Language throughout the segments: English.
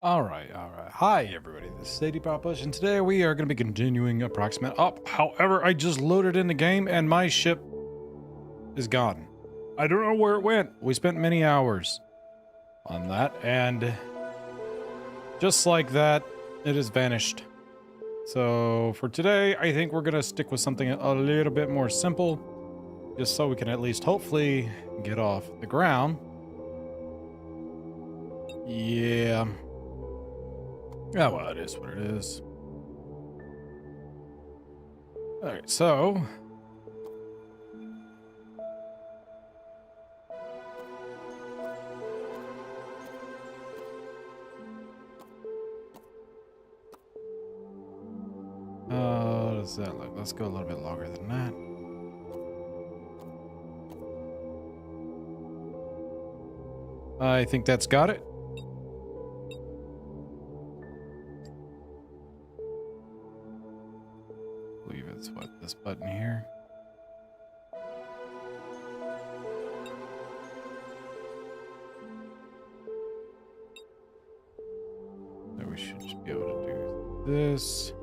All right, all right. Hi, everybody. This is Sadie Push, and today we are going to be continuing Approximate Up. However, I just loaded in the game, and my ship is gone. I don't know where it went. We spent many hours on that, and just like that, it has vanished. So for today, I think we're going to stick with something a little bit more simple, just so we can at least hopefully get off the ground. Yeah. Oh, well, it is what it is. All right, so what does that look? Let's go a little bit longer than that. I think that's got it. I believe it's what, this button here. So we should just be able to do this.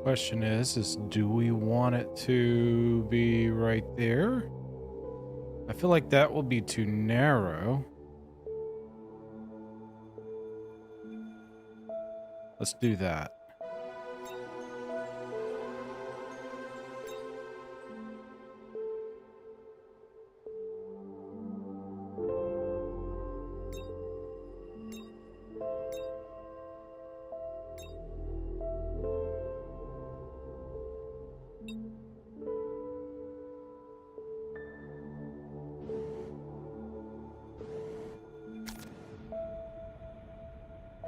Question is do we want it to be right there? I feel like that will be too narrow. Let's do that.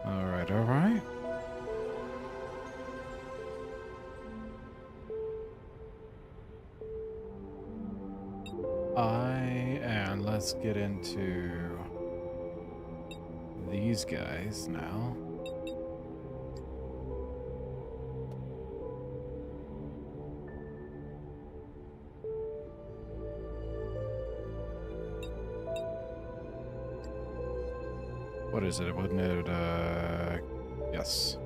All right, all right. And let's get into these guys now. What is it? Wasn't it, yes.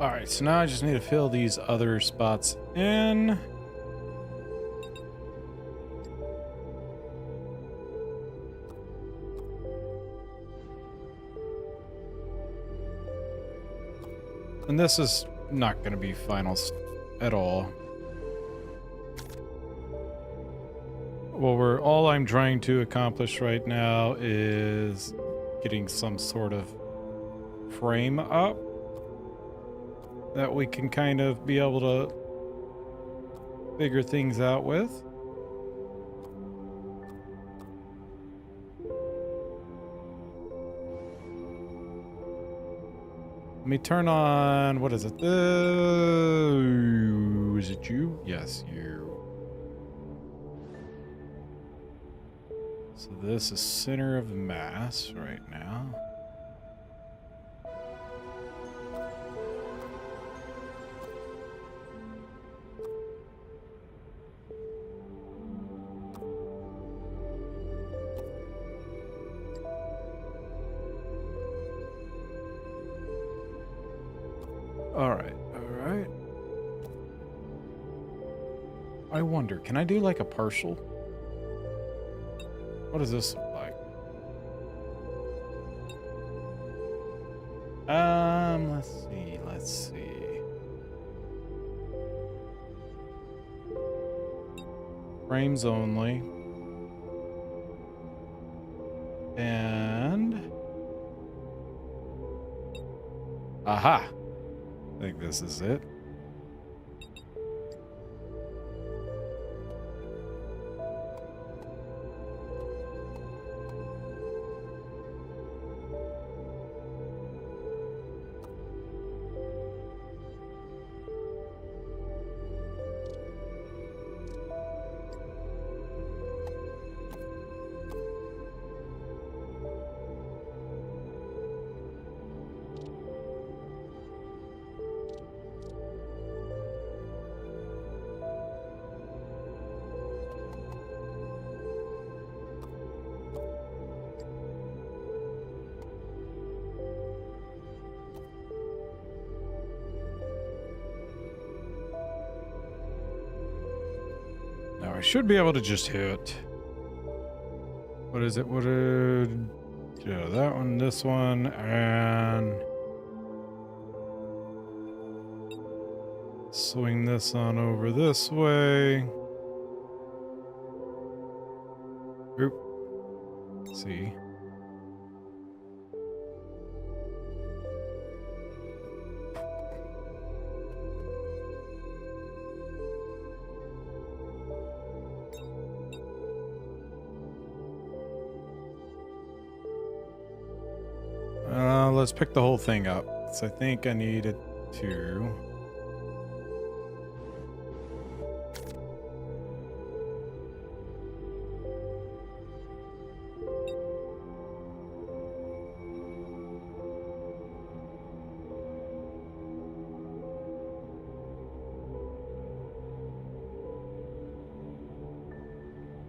All right, so now I just need to fill these other spots in. And this is not going to be finals at all. Well, all I'm trying to accomplish right now is getting some sort of frame up that we can kind of be able to figure things out with. Let me turn on, what is it? Is it you? Yes, you. So this is center of mass right now. All right. I wonder, can I do like a partial? What does this look like? Let's see. Frames only. And aha. I think this is it. Now I should be able to just hit. What is it? Yeah, that one, this one, and swing this on over this way. Oop. See. Let's pick the whole thing up. So I think I needed to.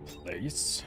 Place.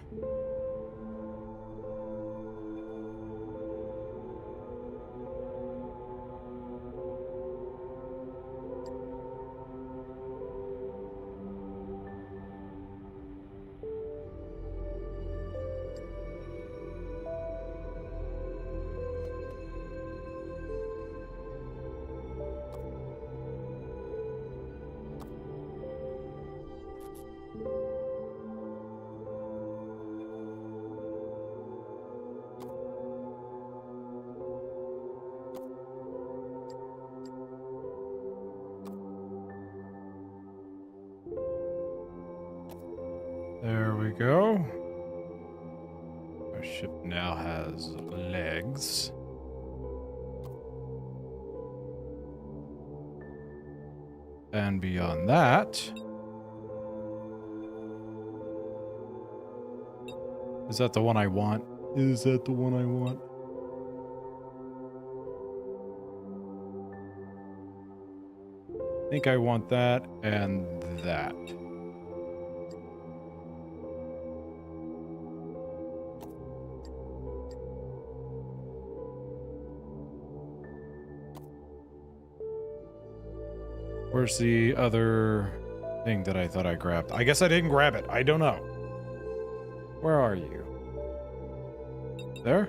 There we go. Our ship now has legs. And beyond that, is that the one I want? Is that the one I want? I think I want that and that. Where's the other thing that I thought I grabbed? I guess I didn't grab it. I don't know. Where are you? There?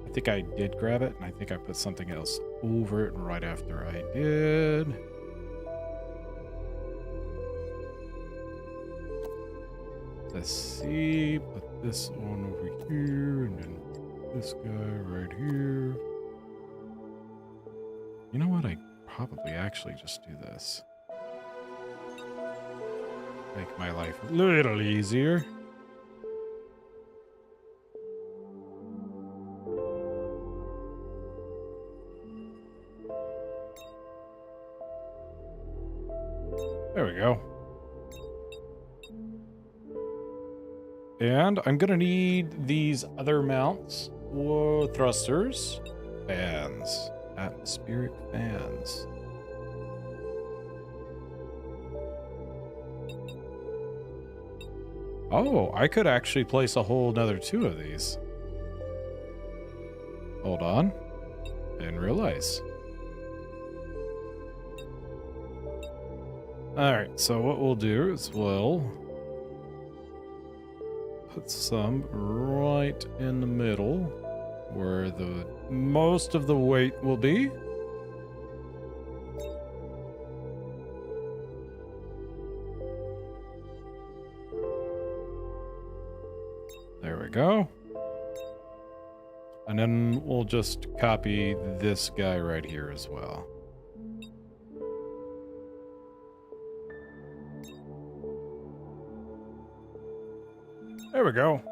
I think I did grab it, and I think I put something else over it right after I did. Let's see. Put this one over here, and then this guy right here. You know what? I probably actually just do this. Make my life a little easier. There we go. And I'm gonna need these other mounts. Whoa, thrusters. Fans. Atmospheric fans. Oh, I could actually place a whole another 2 of these. Hold on. Didn't realize. Alright, so what we'll do is we'll put some right in the middle where the most of the weight will be. There we go. And then we'll just copy this guy right here as well. There we go.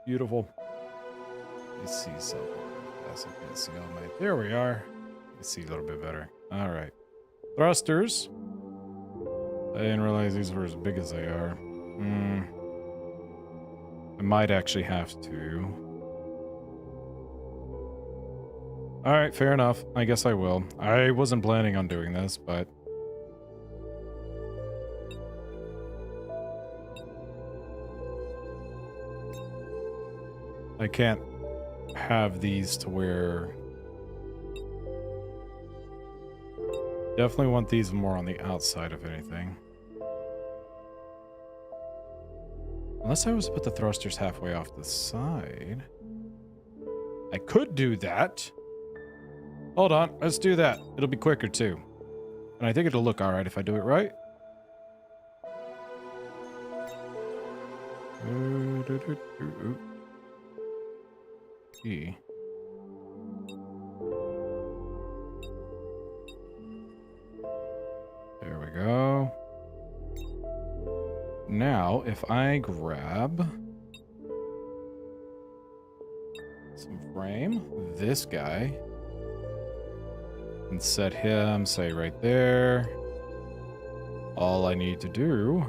Beautiful. Let me see something. Yes, I can see all my... There we are. Let me see a little bit better. All right. Thrusters. I didn't realize these were as big as they are. I might actually have to. All right, fair enough. I guess I will. I wasn't planning on doing this, but... I can't have these to where... Definitely want these more on the outside, if anything. Unless I was to put the thrusters halfway off the side. I could do that. Hold on, let's do that. It'll be quicker too. And I think it'll look alright if I do it right. E. There we go. Now, if I grab some frame, this guy, and set him, say, right there, all I need to do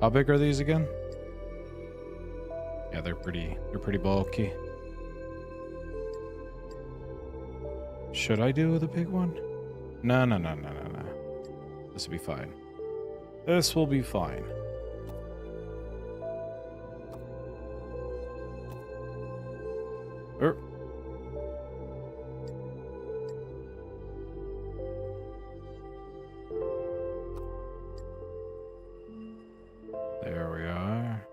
how big are these again? Yeah, they're pretty bulky. Should I do the big one? No. This will be fine. This will be fine. There we are.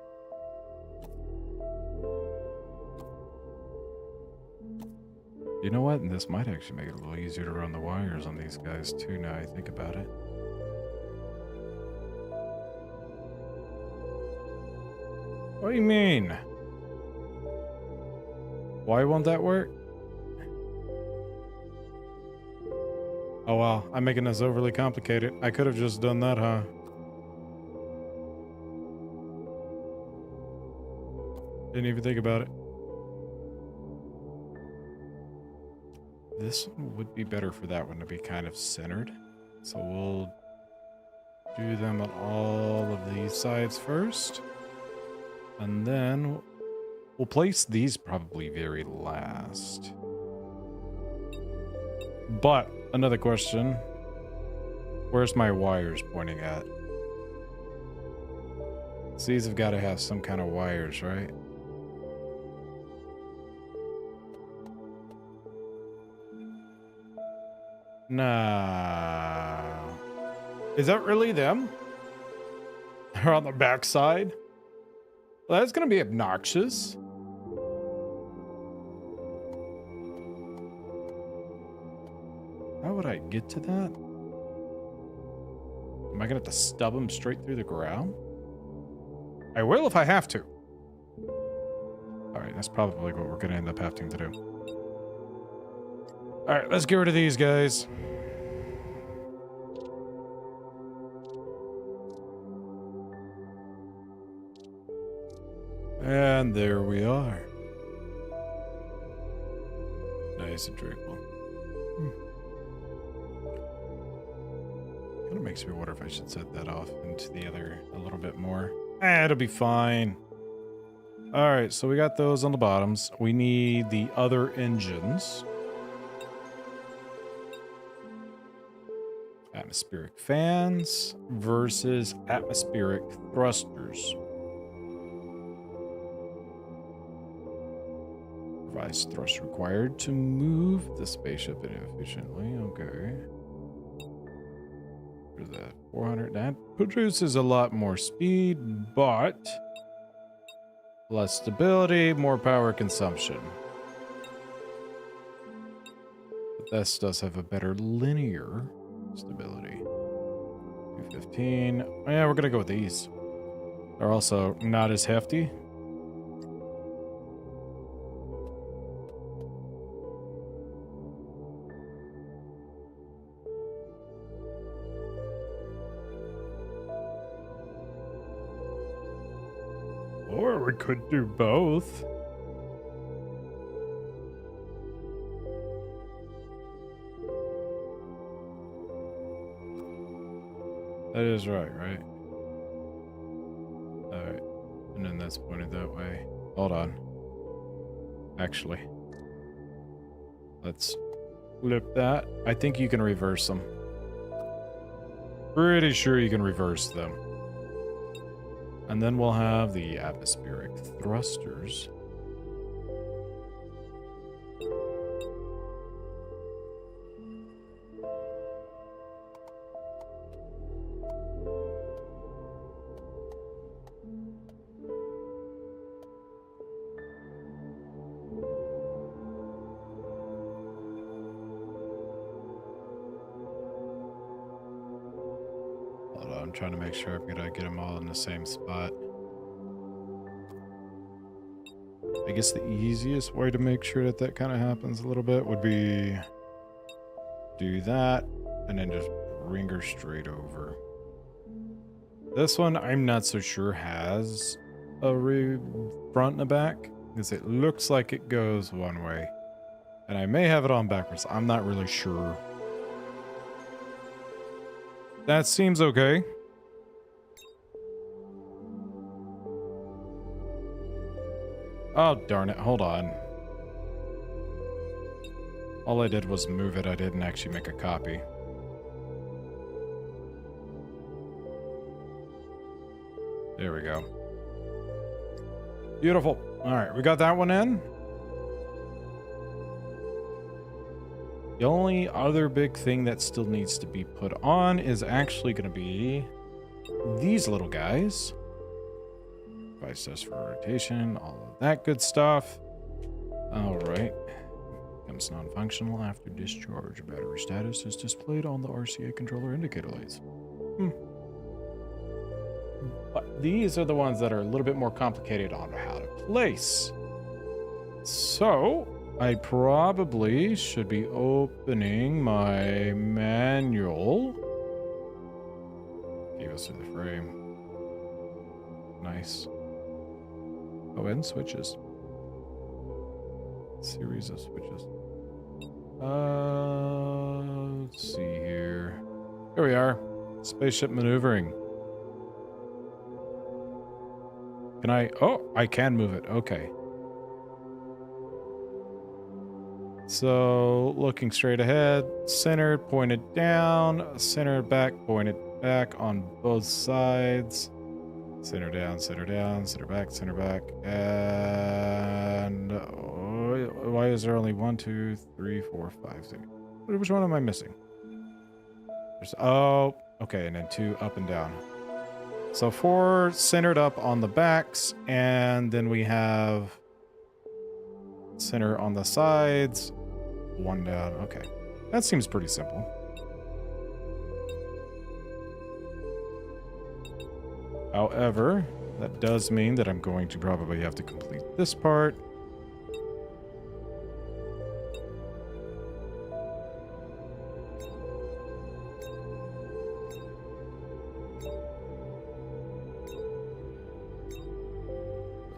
You know what? And this might actually make it a little easier to run the wires on these guys too, now I think about it. What do you mean? Why won't that work? Oh wow, I'm making this overly complicated. I could have just done that, huh? Didn't even think about it. This one would be better for that one to be kind of centered. So we'll do them on all of these sides first. And then we'll place these probably very last. But another question. Where's my wires pointing at? So these have got to have some kind of wires, right? Nah. Is that really them? They're on the back side? Well, that's gonna be obnoxious. How would I get to that? Am I gonna have to stub them straight through the ground? I will if I have to. Alright, that's probably what we're gonna end up having to do. Alright, let's get rid of these guys. And there we are. Nice and tranquil. Kind of makes me wonder if I should set that off into the other a little bit more. It'll be fine. Alright, so we got those on the bottoms. We need the other engines. Atmospheric fans versus atmospheric thrusters. Device thrust required to move the spaceship efficiently. Okay. Where's that? 400. That produces a lot more speed, but less stability, more power consumption. But this does have a better linear stability. 215. Yeah, we're gonna go with these. They're also not as hefty. Or we could do both. That is right? Alright. And then that's pointed that way. Hold on. Actually. Let's flip that. I think you can reverse them. Pretty sure you can reverse them. And then we'll have the atmospheric thrusters. Hold on, I'm trying to make sure I'm gonna get them all in the same spot. I guess the easiest way to make sure that that kind of happens a little bit would be do that and then just bring her straight over. This one I'm not so sure has a front and a back because it looks like it goes one way. And I may have it on backwards. I'm not really sure. That seems okay. Oh, darn it. Hold on. All I did was move it. I didn't actually make a copy. There we go. Beautiful. All right, we got that one in. The only other big thing that still needs to be put on is actually going to be these little guys. Device test for rotation, all of that good stuff. All right. Becomes non-functional after discharge. Battery status is displayed on the RCA controller indicator lights. But these are the ones that are a little bit more complicated on how to place. So I probably should be opening my manual. Gave us through the frame. Nice. Oh, and switches. Series of switches. Let's see here. Here we are. Spaceship maneuvering. Can I? Oh, I can move it. Okay. So, looking straight ahead, centered, pointed down, centered back, pointed back on both sides. Center down, center down, center back, and why is there only 1, 2, 3, 4, 5, 6? Which one am I missing? Oh, okay, and then 2 up and down. So 4 centered up on the backs, and then we have center on the sides, 1 down. Okay, that seems pretty simple. However, that does mean that I'm going to probably have to complete this part.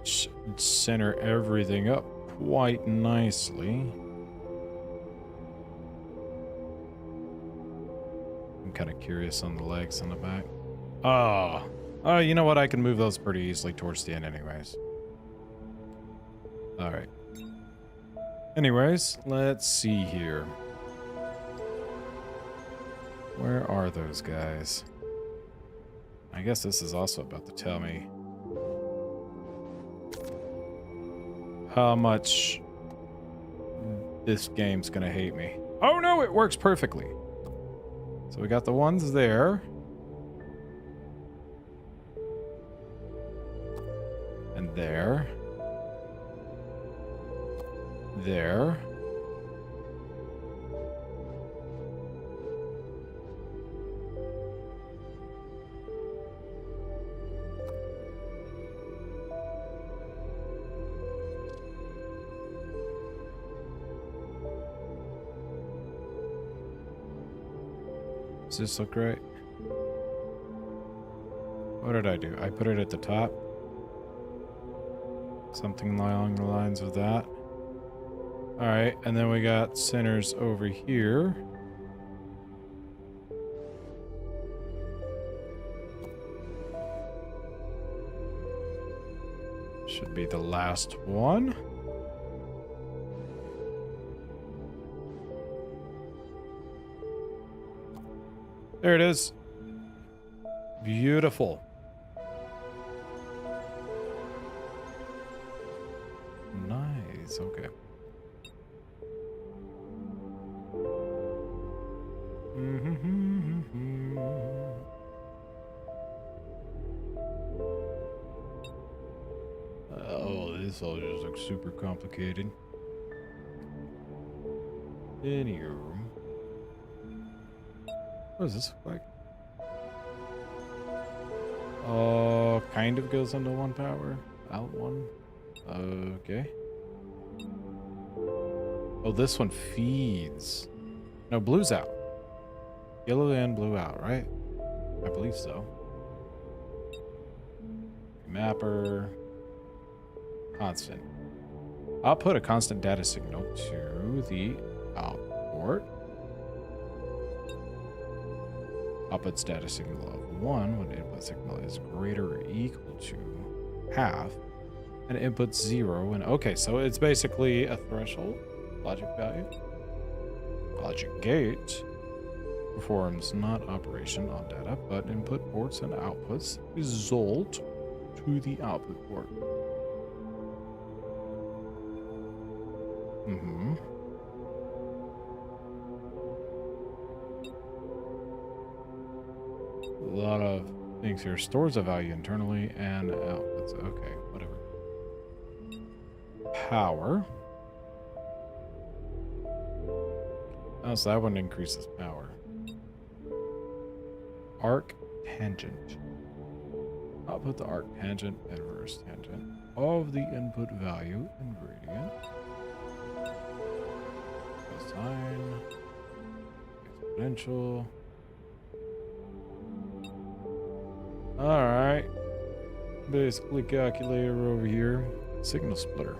Should center everything up quite nicely. I'm kind of curious on the legs on the back. Oh, you know what? I can move those pretty easily towards the end anyways. All right. Anyways, let's see here. Where are those guys? I guess this is also about to tell me how much This game's gonna hate me. Oh no, it works perfectly. So we got the ones there. And there. There. Does this look right? What did I do? I put it at the top. Something along the lines of that. Alright, and then we got centers over here. Should be the last one. There it is. Beautiful. Nice, okay. Oh, this all just looks super complicated. Anywho. What does this look like? Oh, kind of goes into one power. Out one. Okay. Oh, this one feeds. No, blue's out. Yellow and blue out, right? I believe so. Mapper. Constant. I'll put a constant data signal to the output. Output data signal of 1 when input signal is greater or equal to half. And input 0 and okay, so it's basically a threshold logic value. Logic gate performs not operation on data, but input ports and outputs result to the output port. A lot of things here. Stores a value internally and outputs. Okay, whatever. Power. Oh, so that one increases power. Arc tangent. I'll put the arc tangent, inverse tangent of the input value in gradient. Cosine. Exponential. Alright. Basically calculator over here. Signal splitter.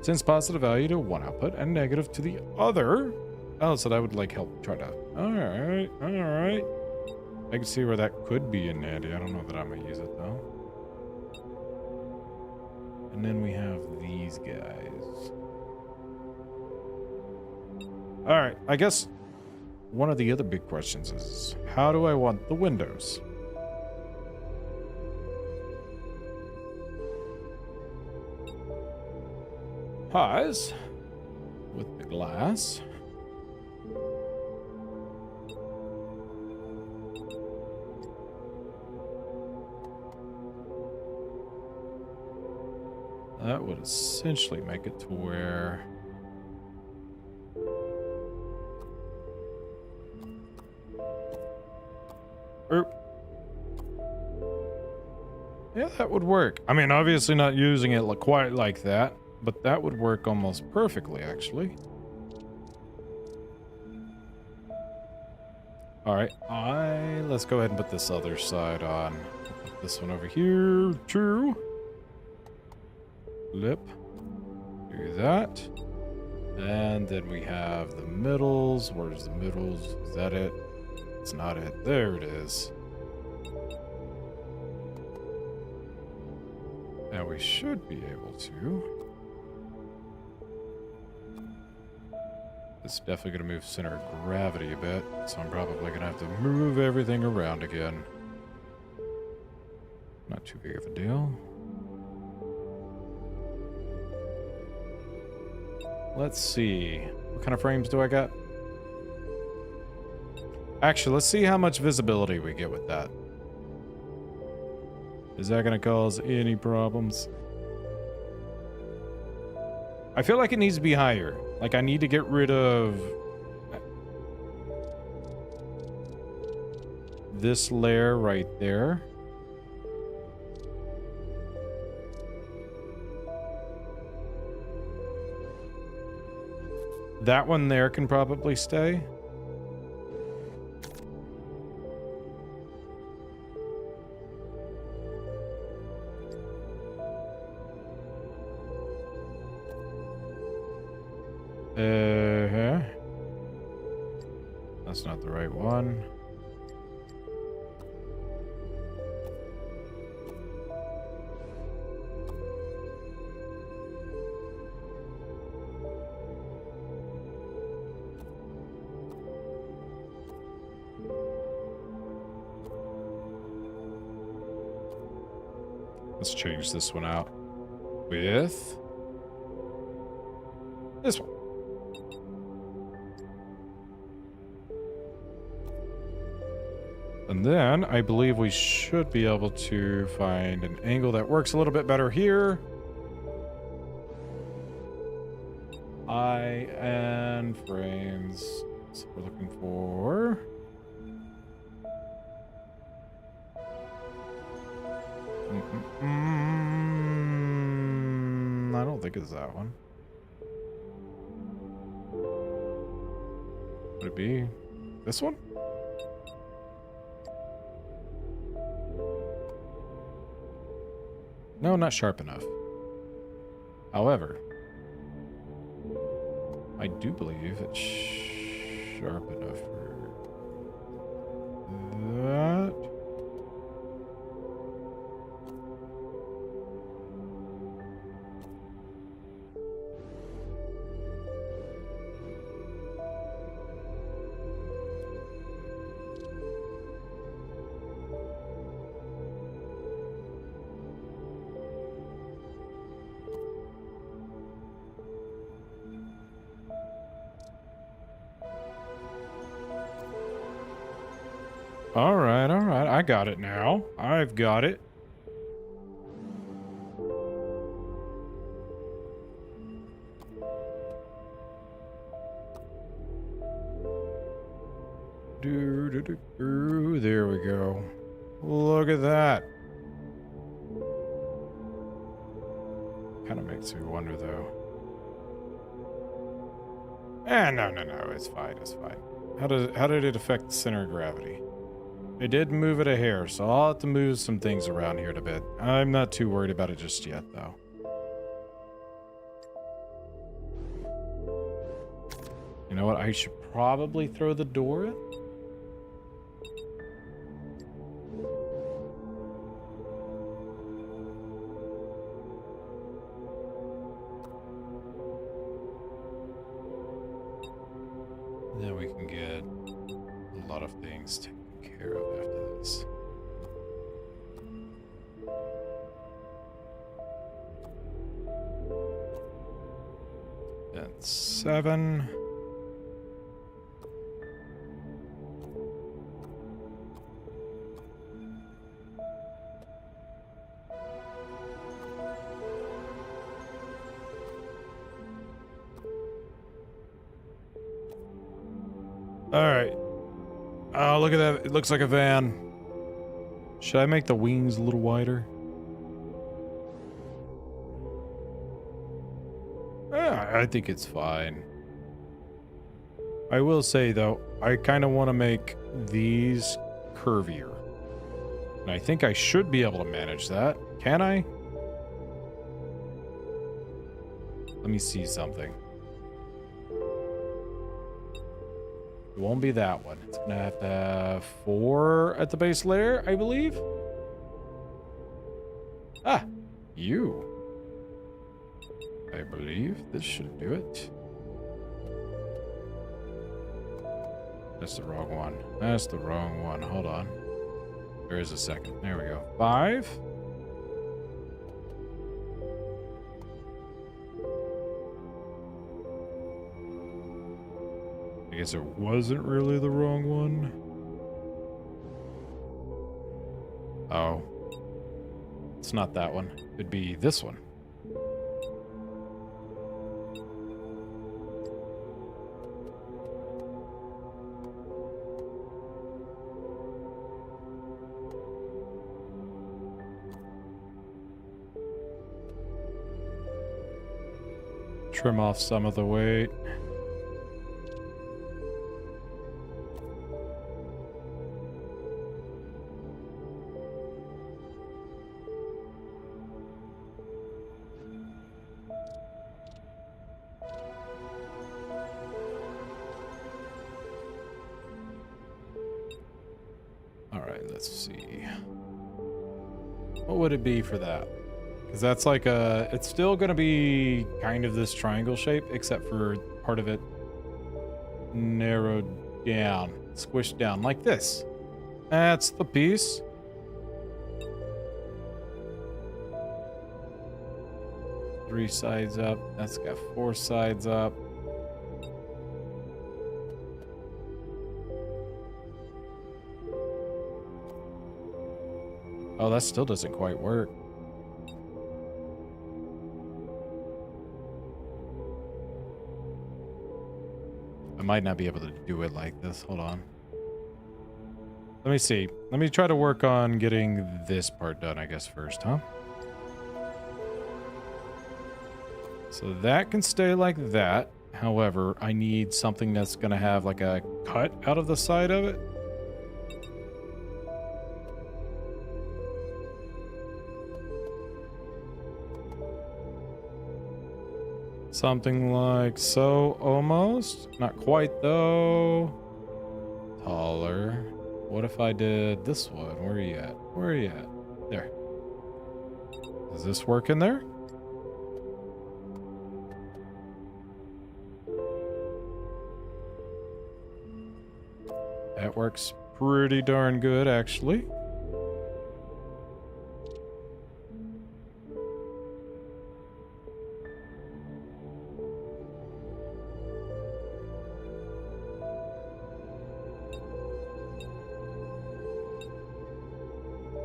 Sends positive value to one output and negative to the other. Oh, so that would like help try to... Alright, alright. I can see where that could be in handy. I don't know that I'm gonna use it though. And then we have these guys. Alright, I guess one of the other big questions is, how do I want the windows? Highs with the glass. That would essentially make it to where yeah, that would work. I mean, obviously not using it quite like that. But that would work almost perfectly, actually. Alright, let's go ahead and put this other side on. Put this one over here, too. Flip. Do that. And then we have the middles. Where's the middles? Is that it? It's not it. There it is. And we should be able to... It's definitely going to move center of gravity a bit, so I'm probably going to have to move everything around again. Not too big of a deal. Let's see. What kind of frames do I got? Actually, let's see how much visibility we get with that. Is that going to cause any problems? I feel like it needs to be higher. Like, I need to get rid of this layer right there. That one there can probably stay. That's not the right one. Let's change this one out with this one. And then I believe we should be able to find an angle that works a little bit better here. Eye and frames. That's what we're looking for. I don't think it's that one. Would it be this one? No, not sharp enough. However, I do believe it's sharp enough for that. All right, I got it now. I've got it. There we go. Look at that. Kind of makes me wonder, though. No, it's fine, it's fine. How did it affect the center of gravity? I did move it a hair, so I'll have to move some things around here a bit. I'm not too worried about it just yet, though. You know what? I should probably throw the door in. Then we can get a lot of things taken care of after this. And 7. All right. Oh, look at that. It looks like a van. Should I make the wings a little wider? I think it's fine. I will say, though, I kind of want to make these curvier. And I think I should be able to manage that. Can I? Let me see something. It won't be that one. It's gonna have to have 4 at the base layer, I believe. Ah, you. I believe this should do it. That's the wrong one. That's the wrong one. Hold on. There is a second. There we go. 5. guess it wasn't really the wrong one. Oh. It's not that one. It'd be this one. Trim off some of the weight. All right, let's see. What would it be for that? Because that's like a, it's still going to be kind of this triangle shape, except for part of it narrowed down, squished down like this. That's the piece. Three sides up. That's got four sides up. Oh, that still doesn't quite work. I might not be able to do it like this. Hold on. Let me see. Let me try to work on getting this part done, I guess, first, huh? So that can stay like that. However, I need something that's going to have like a cut out of the side of it. Something like so, almost. Not quite, though. Taller. What if I did this one? Where are you at? Where are you at? There. Does this work in there? That works pretty darn good, actually.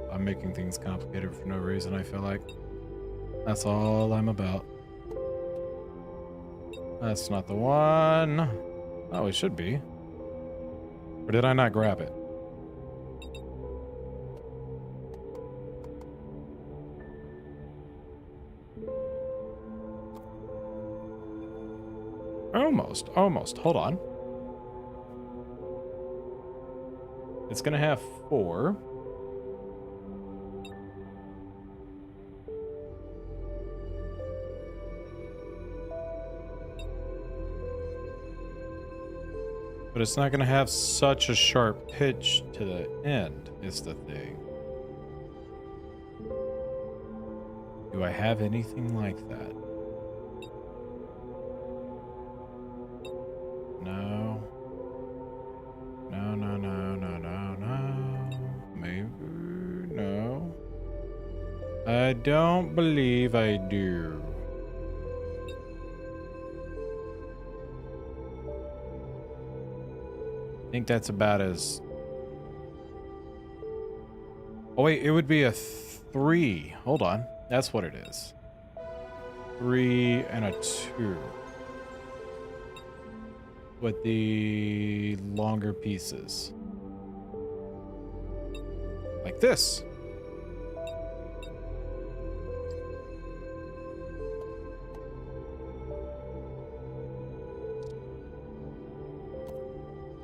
I'm making things complicated for no reason, I feel like. That's all I'm about. That's not the one. Oh, it should be. Or did I not grab it? Almost, almost. Hold on. It's gonna have 4. But it's not going to have such a sharp pitch to the end, is the thing. Do I have anything like that? No. No, no, no, no, no, no. Maybe, no. I don't believe I do. I think that's about as... Oh wait, it would be a 3. Hold on. That's what it is. 3 and a 2. With the longer pieces. Like this.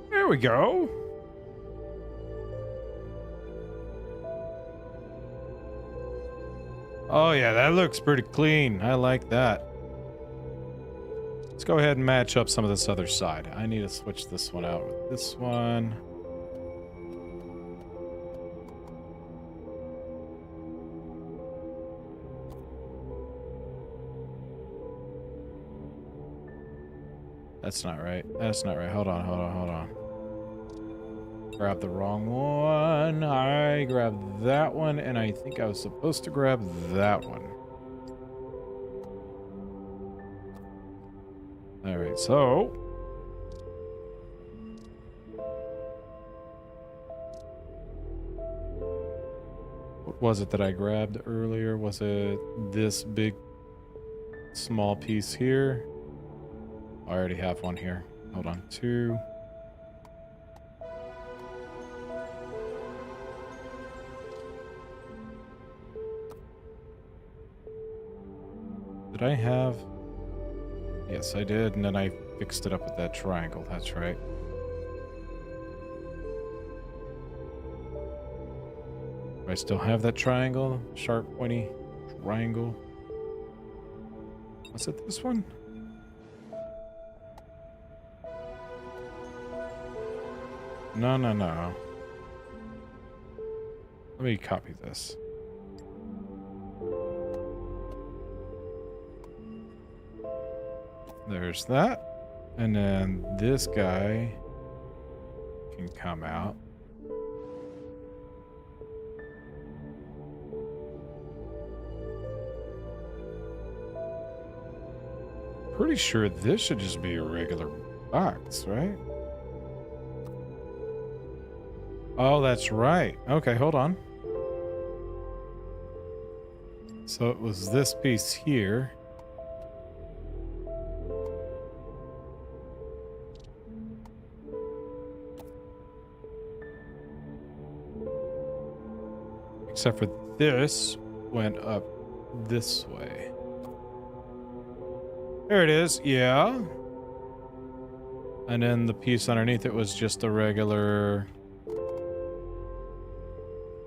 There we go. Oh yeah, that looks pretty clean. I like that. Let's go ahead and match up some of this other side. I need to switch this one out with this one. That's not right. That's not right. Hold on, hold on, hold on. Grab the wrong one. I grabbed that one, and I think I was supposed to grab that one. All right, so was it that I grabbed earlier? Was it this big small piece here? I already have one here. Hold on, 2. Did I have? Yes, I did, and then I fixed it up with that triangle. That's right. Do I still have that triangle? Sharp, pointy triangle. Was it this one? No, no, no. Let me copy this. There's that. And then this guy can come out. Pretty sure this should just be a regular box, right? Oh, that's right. Okay, hold on. So it was this piece here. Except for this went up this way. There it is, yeah. And then the piece underneath it was just a regular...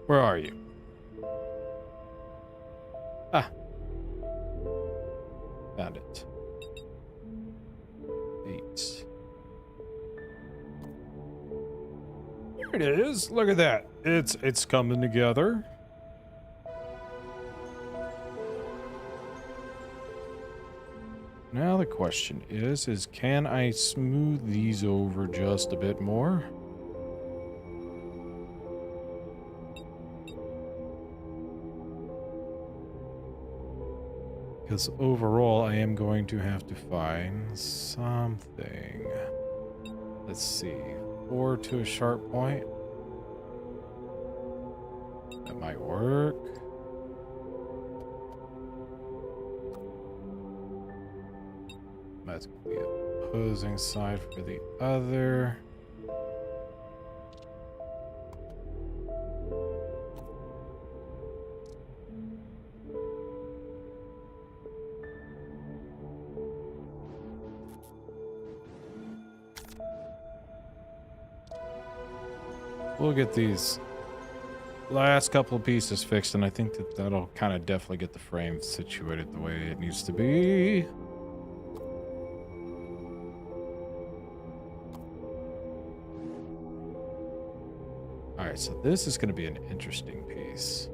Where are you? Ah. Found it. 8. There it is. Look at that. It's coming together. Now the question is can I smooth these over just a bit more? Because overall, I am going to have to find something. Let's see. 4 to a sharp point. That might work. That's going to be the opposing side for the other. We'll get these last couple of pieces fixed, and I think that that'll kind of definitely get the frame situated the way it needs to be. Alright, so this is going to be an interesting piece.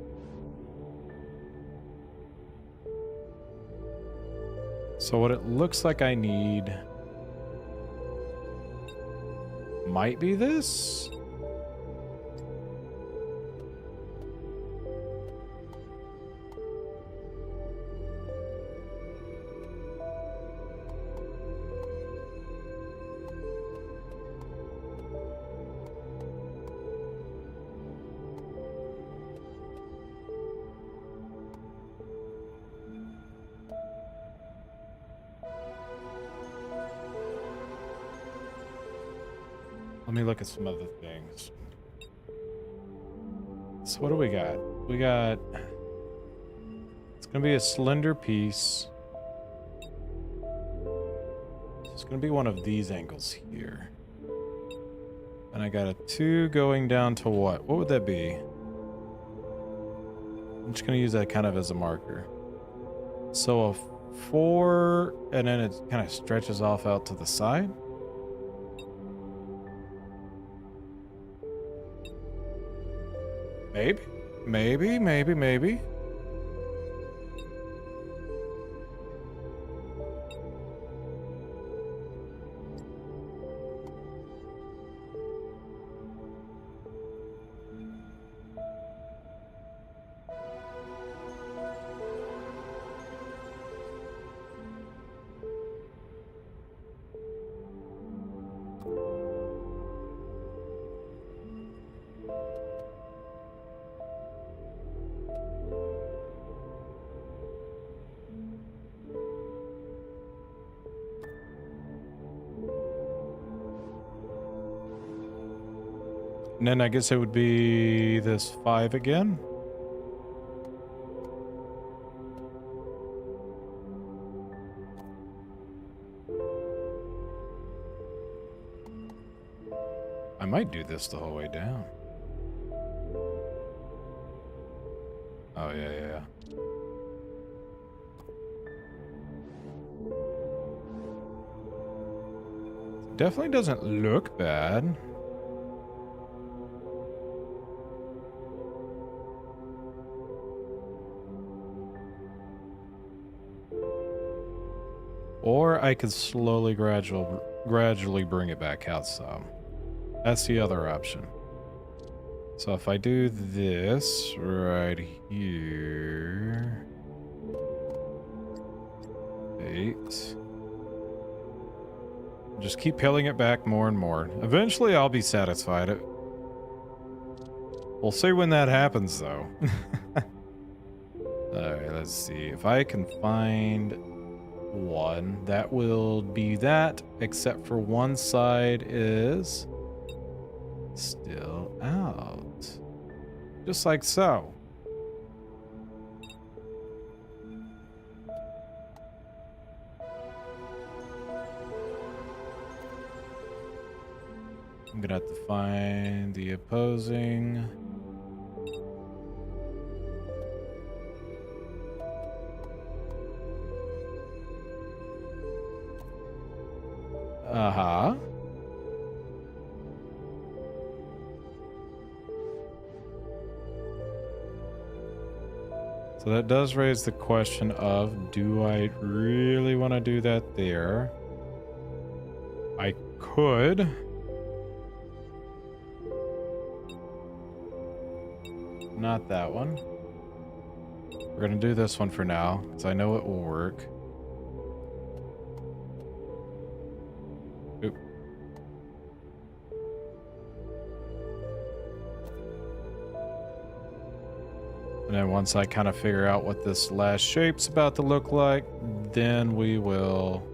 So what it looks like I need might be this. Let me look at some other things. So what do we got? We got... It's going to be a slender piece. It's going to be one of these angles here. And I got a 2 going down to what? What would that be? I'm just going to use that kind of as a marker. So a 4, and then it kind of stretches off out to the side. Maybe. And then I guess it would be this 5 again. I might do this the whole way down. Oh, yeah. Definitely doesn't look bad. Or I could slowly, gradually bring it back out some. That's the other option. So if I do this right here, 8. Just keep peeling it back more and more. Eventually I'll be satisfied. We'll see when that happens though. Alright, let's see. If I can find one, that will be that, except for one side is still out. Just like so. I'm gonna have to find the opposing. Uh-huh. So that does raise the question of, do I really want to do that there? I could. Not that one. We're going to do this one for now, because I know it will work. Oop. And then once I kind of figure out what this last shape's about to look like, then we will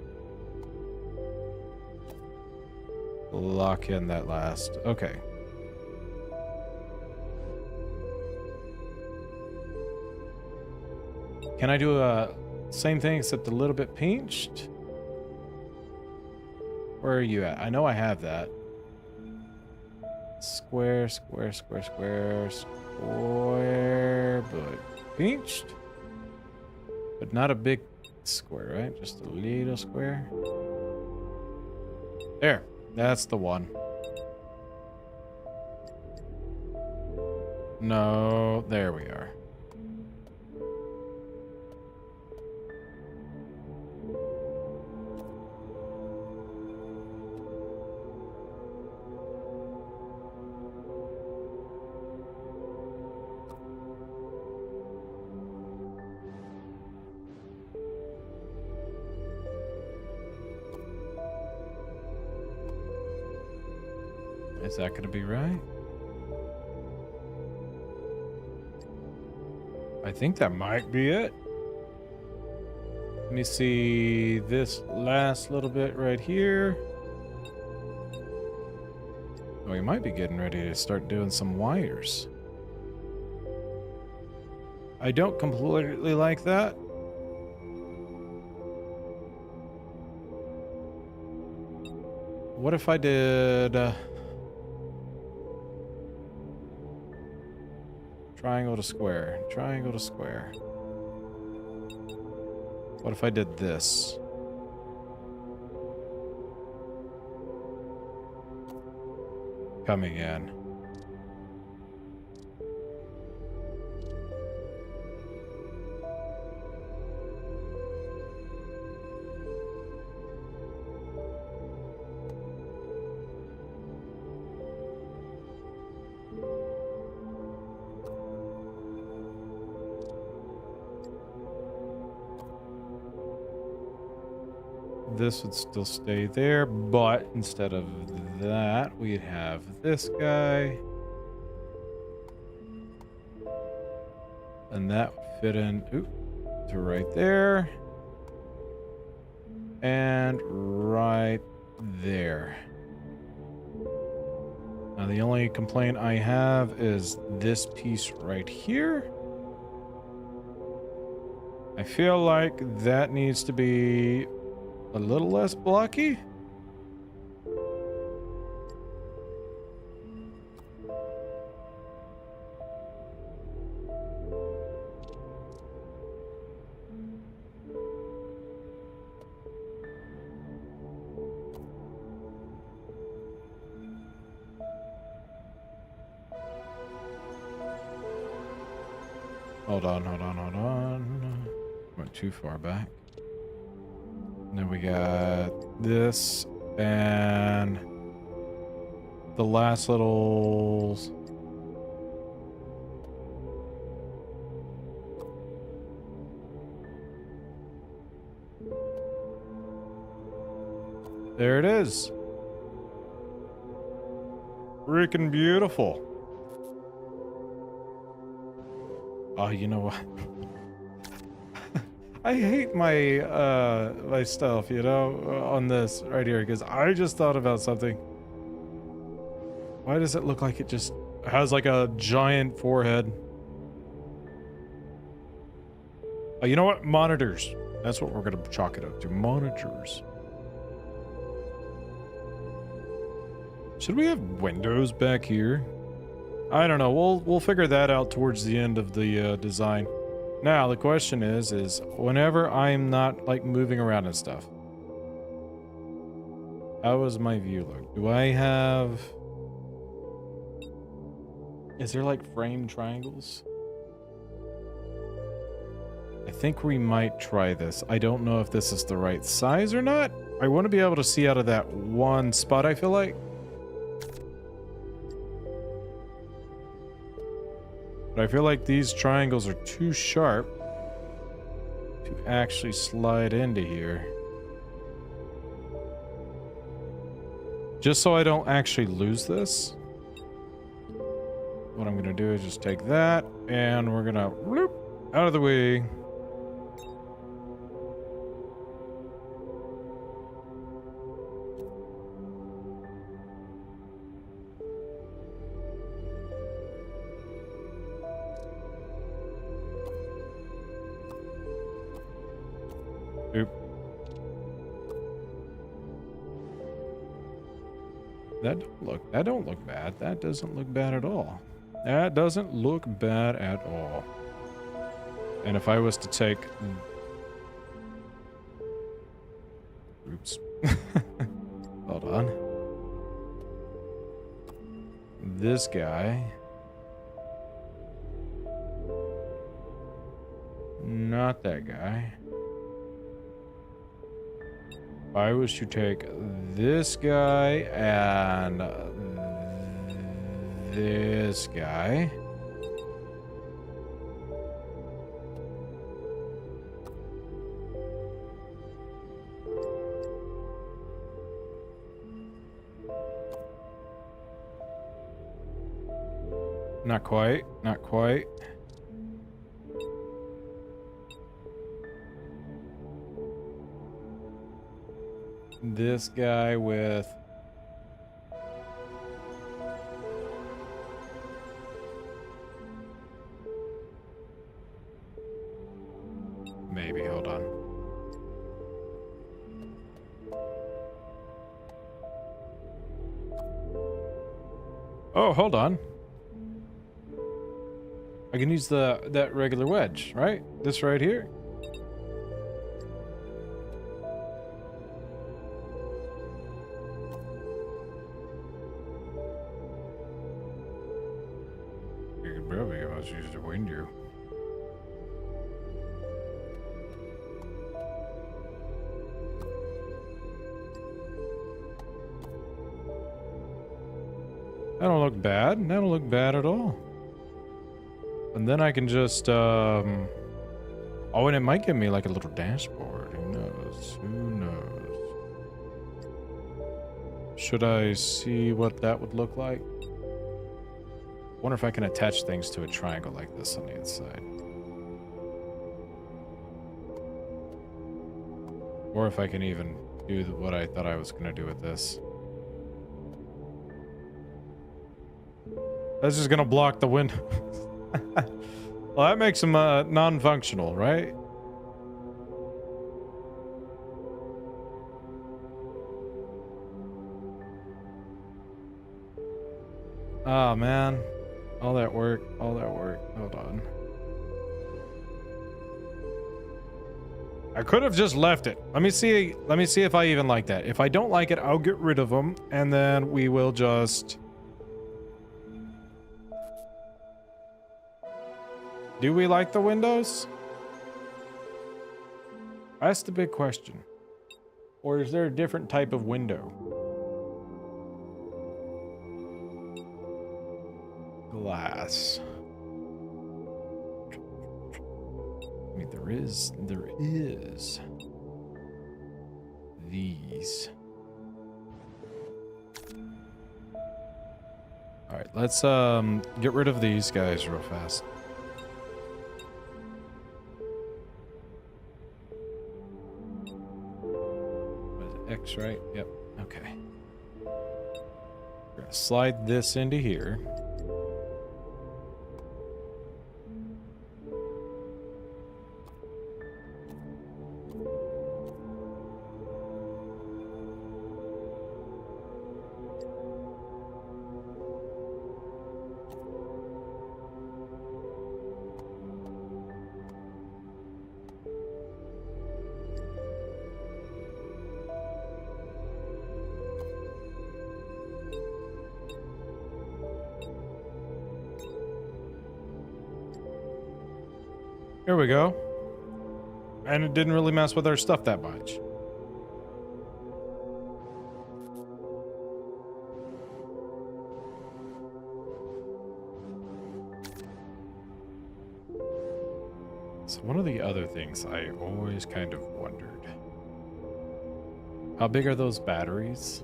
lock in that last. Okay. Can I do a same thing except a little bit pinched? Where are you at? I know I have that. Square, square, square, square, square, but pinched? But not a big square, right? Just a little square. There, that's the one. No, there we are. Is that going to be right? I think that might be it. Let me see this last little bit right here. Oh, we might be getting ready to start doing some wires. I don't completely like that. What if I did... triangle to square, triangle to square. What if I did this? Coming in. This would still stay there, but instead of that, we'd have this guy. And that would fit in to right there. And right there. Now, the only complaint I have is this piece right here. I feel like that needs to be a little less blocky. Hold on. Went too far back. And then we got this and the last little... There it is. Freaking beautiful. Oh, you know what? I hate my my stuff, you know, on this right here, because I just thought about something. Why does it look like it just has like a giant forehead? Oh, you know what? Monitors. That's what we're gonna chalk it up to. Monitors. Should we have windows back here? I don't know. We'll figure that out towards the end of the design. Now the question is whenever I'm not like moving around and stuff, how does my view look? Do I have? Is there like frame triangles? I think we might try this. I don't know if this is the right size or not. I want to be able to see out of that one spot, I feel like. But I feel like these triangles are too sharp to actually slide into here. Just so I don't actually lose this, what I'm gonna do is just take that and we're gonna whoop, out of the way. Oop. That don't look bad. That doesn't look bad at all. That doesn't look bad at all. And if I was to take... Oops. Hold on. This guy. Not that guy. If I was to take this guy and this guy. Not quite, not quite. This guy with... Maybe, hold on. Oh, hold on. I can use that regular wedge, right? This right here. You could probably almost use the window. That don't look bad. That don't look bad at all. And then I can just, oh, and it might give me like a little dashboard. Who knows? Who knows? Should I see what that would look like? Wonder if I can attach things to a triangle like this on the inside. Or if I can even do what I thought I was going to do with this. That's just gonna block the window. Well, that makes them non-functional, right? Oh man, all that work, all that work. Hold on. I could have just left it. Let me see if I even like that. If I don't like it, I'll get rid of them, and then we will just... Do we like the windows? That's the big question. Or is there a different type of window? Glass. I mean, there is these. All right, let's get rid of these guys real fast. What is it, X, right? Yep. Okay. We're gonna slide this into here. Here we go. And it didn't really mess with our stuff that much. So one of the other things I always kind of wondered. How big are those batteries?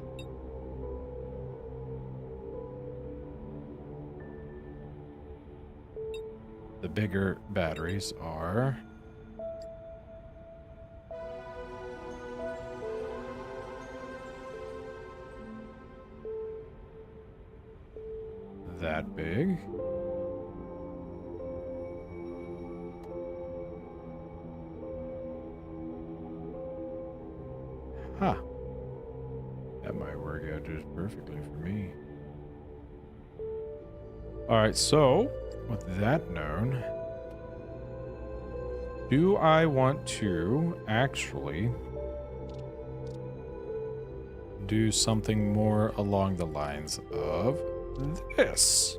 The bigger batteries are that big. Huh. That might work out just perfectly for me. All right, so with that known, do I want to actually do something more along the lines of this?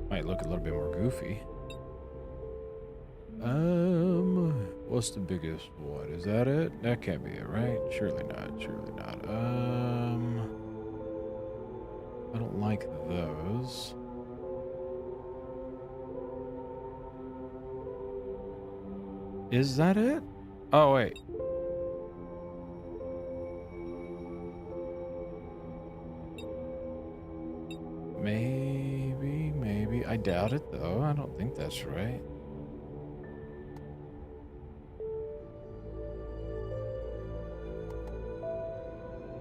Might look a little bit more goofy. What's the biggest one? Is that it? That can't be it, right? Surely not, surely not. I don't like those. Is that it? Oh, wait. Maybe. I doubt it, though. I don't think that's right.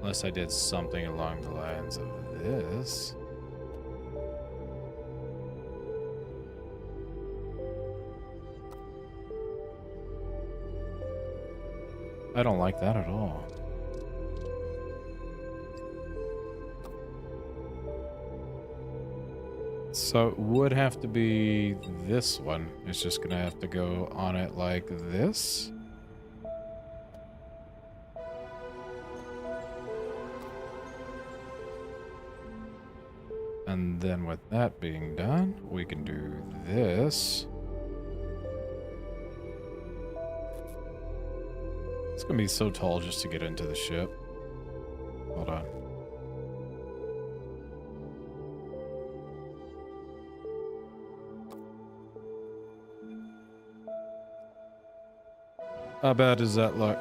Unless I did something along the lines of this. I don't like that at all. So it would have to be this one. It's just gonna have to go on it like this. And then with that being done, we can do this. It's gonna be so tall just to get into the ship. Hold on. How bad does that look?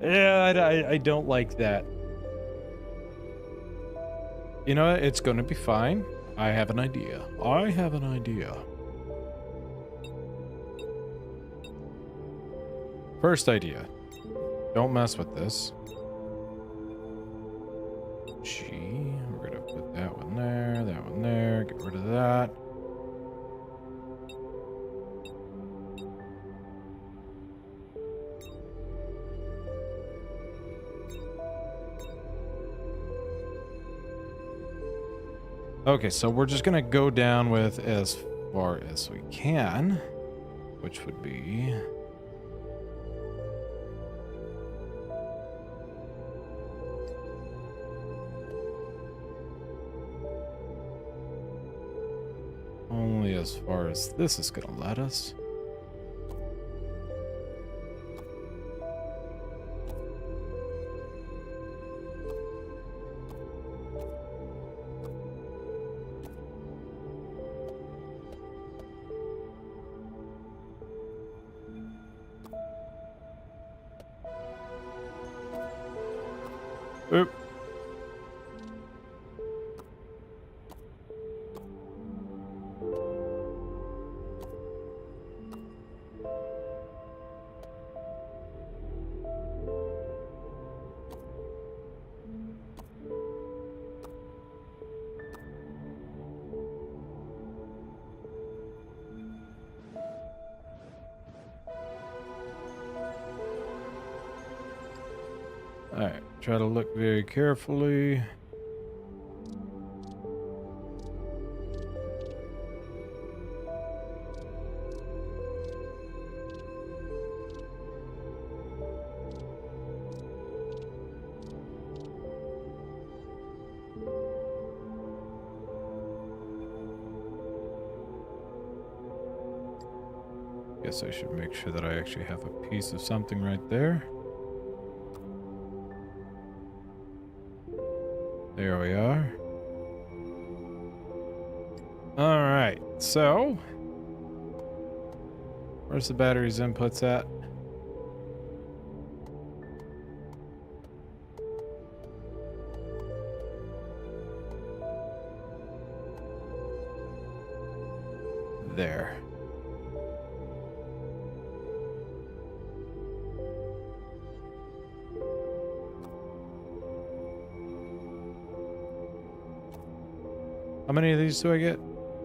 Yeah, I don't like that. You know what? It's gonna be fine. I have an idea. First idea. Don't mess with this. G. We're gonna put that one there, get rid of that. Okay, so we're just gonna go down with as far as we can, which would be only as far as this is gonna let us. Oop. All right, try to look very carefully. Guess I should make sure that I actually have a piece of something right there. There we are. All right, so where's the battery's inputs at? There. How many of these do I get?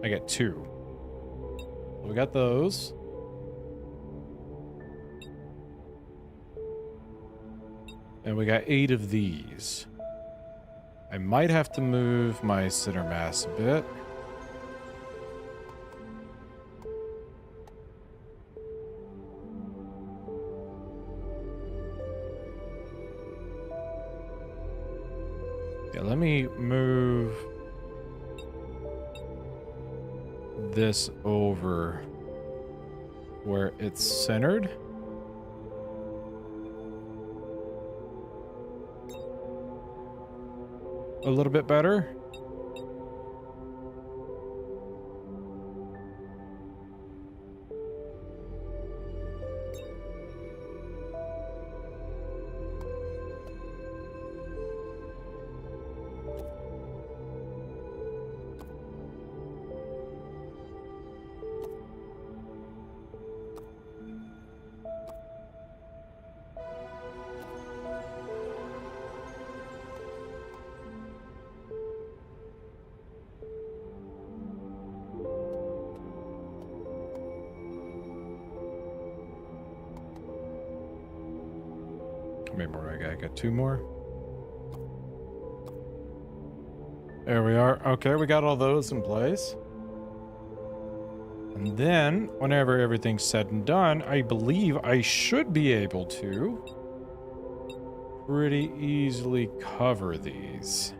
I get 2. We got those. And we got 8 of these. I might have to move my center mass a bit. Yeah, let me move this over where it's centered. A little bit better. How many more I got 2 more. There we are. Okay, we got all those in place. And then, whenever everything's said and done, I believe I should be able to pretty easily cover these.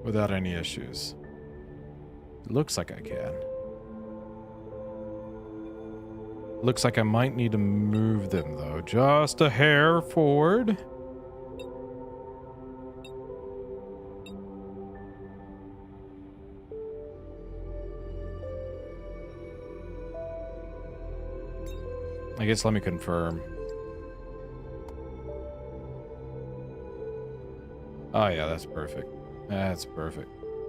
Without any issues. It looks like I can. Looks like I might need to move them though. Just a hair forward. I guess let me confirm. Oh yeah, that's perfect. That's perfect.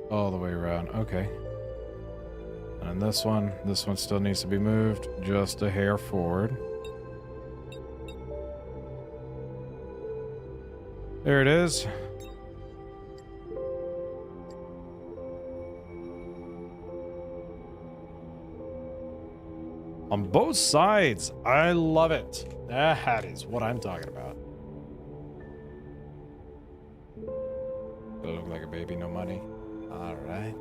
All the way around. Okay. And this one still needs to be moved just a hair forward. There it is. On both sides. I love it. That is what I'm talking about. Look like a baby, no money. All right.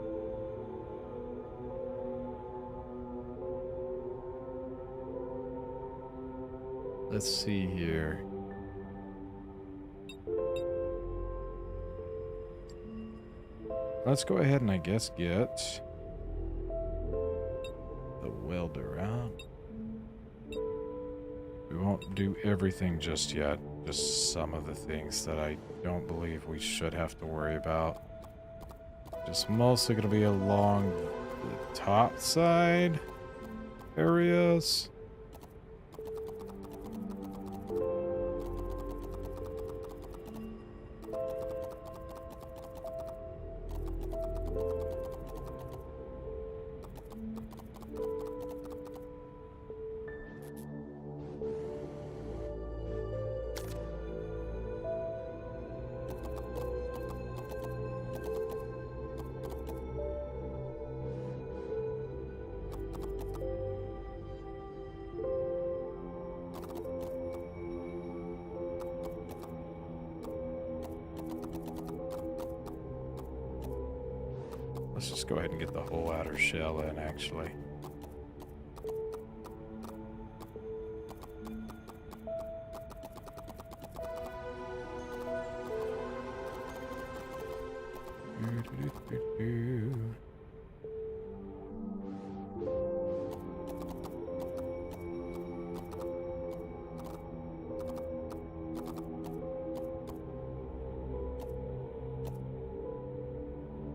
Let's see here. Let's go ahead and I guess get the welder out. We won't do everything just yet. Just some of the things that I don't believe we should have to worry about. Just mostly going to be along the top side areas. Let's just go ahead and get the whole outer shell in, actually.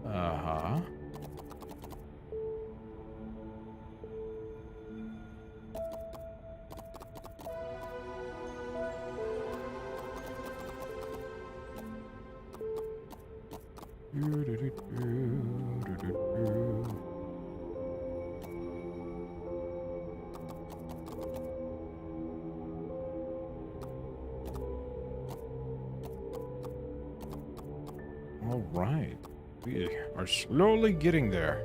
Uh-huh. All right. We are slowly getting there.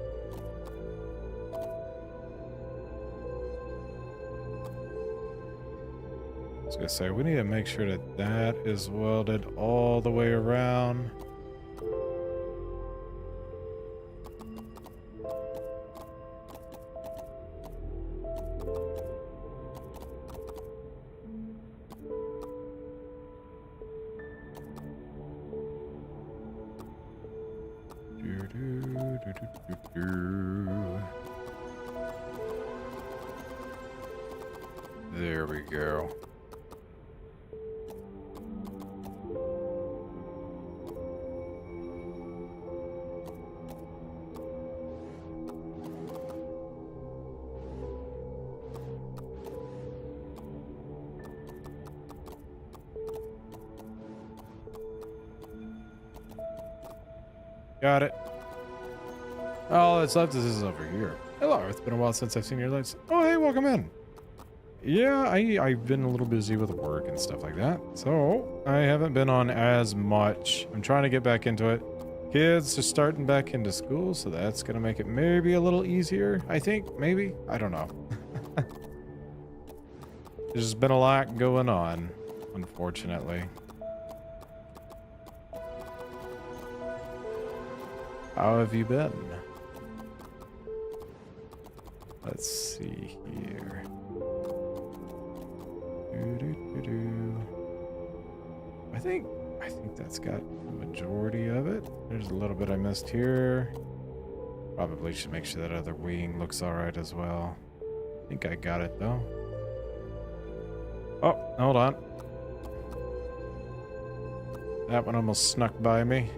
I was gonna say, we need to make sure that that is welded all the way around. There we go. Got it. All that's left is over here. Hello, it's been a while since I've seen your lights. Oh, hey, welcome in. Yeah, I've been a little busy with work and stuff like that, so I haven't been on as much. I'm trying to get back into it. Kids are starting back into school, so that's gonna make it maybe a little easier, I think, maybe. I don't know. There's been a lot going on, unfortunately. How have you been? Let's see here. I think that's got the majority of it. There's a little bit I missed here. Probably should make sure that other wing looks all right as well. I think I got it though. Oh, hold on. That one almost snuck by me.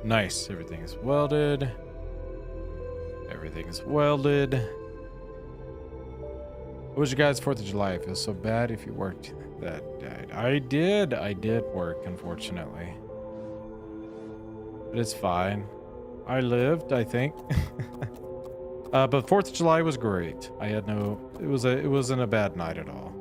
Nice, everything is welded. Everything is welded. What was your guys' 4th of July? It feels so bad if you worked that night. I did work, unfortunately. But it's fine. I lived, I think. But 4th of July was great. I had no, it wasn't a bad night at all.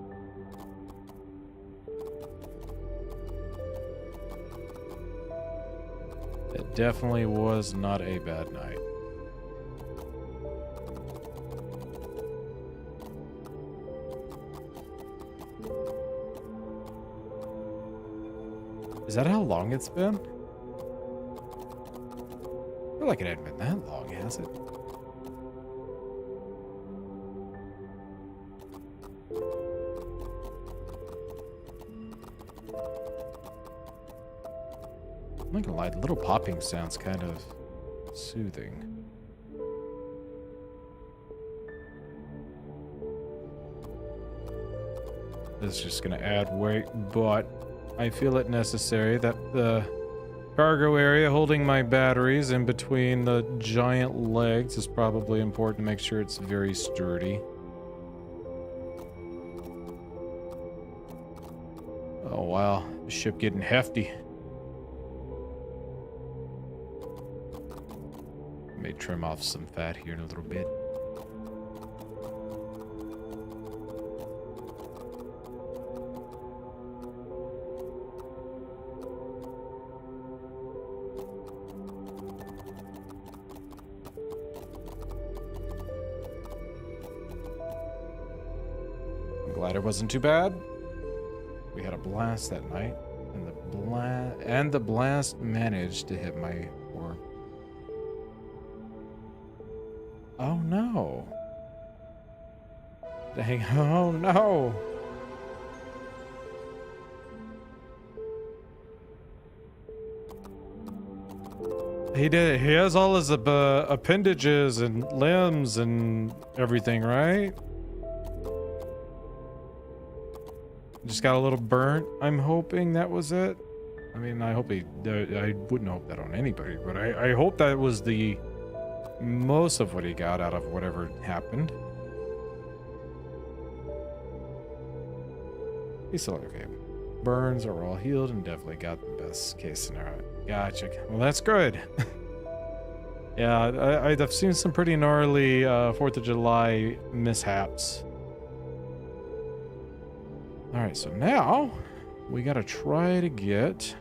It definitely was not a bad night. Is that how long it's been? I feel like it hadn't been that long, has it? I'm not gonna lie, the little popping sounds kind of soothing. This is just gonna add weight, but I feel it necessary that the cargo area holding my batteries in between the giant legs is probably important to make sure it's very sturdy. Oh wow, the ship getting hefty. May trim off some fat here in a little bit. Glad it wasn't too bad. We had a blast that night, and the blast managed to hit my orb. Oh no! Dang! Oh no! He did. He has all his appendages and limbs and everything, right? Just got a little burnt. I'm hoping that was it. I mean, I hope I wouldn't hope that on anybody, but I hope that was the most of what he got out of whatever happened. He's still okay. Burns are all healed and definitely got the best case scenario. Gotcha. Well, that's good. Yeah, I've seen some pretty gnarly 4th of July mishaps. All right, so now we got to try to get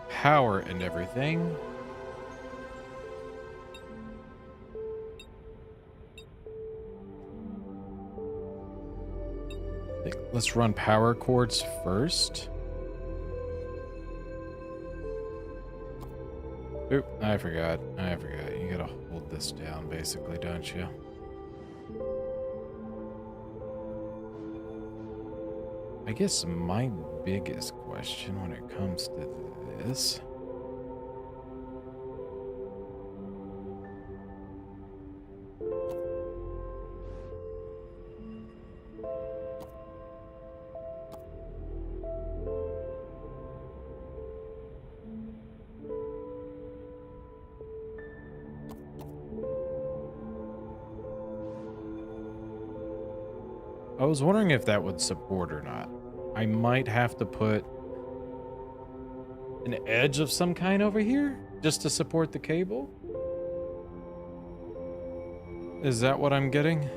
power and everything. Let's run power cords first. Oop, I forgot. You gotta hold this down basically, don't you? I guess my biggest question when it comes to this I was wondering if that would support or not. I might have to put an edge of some kind over here just to support the cable. Is that what I'm getting?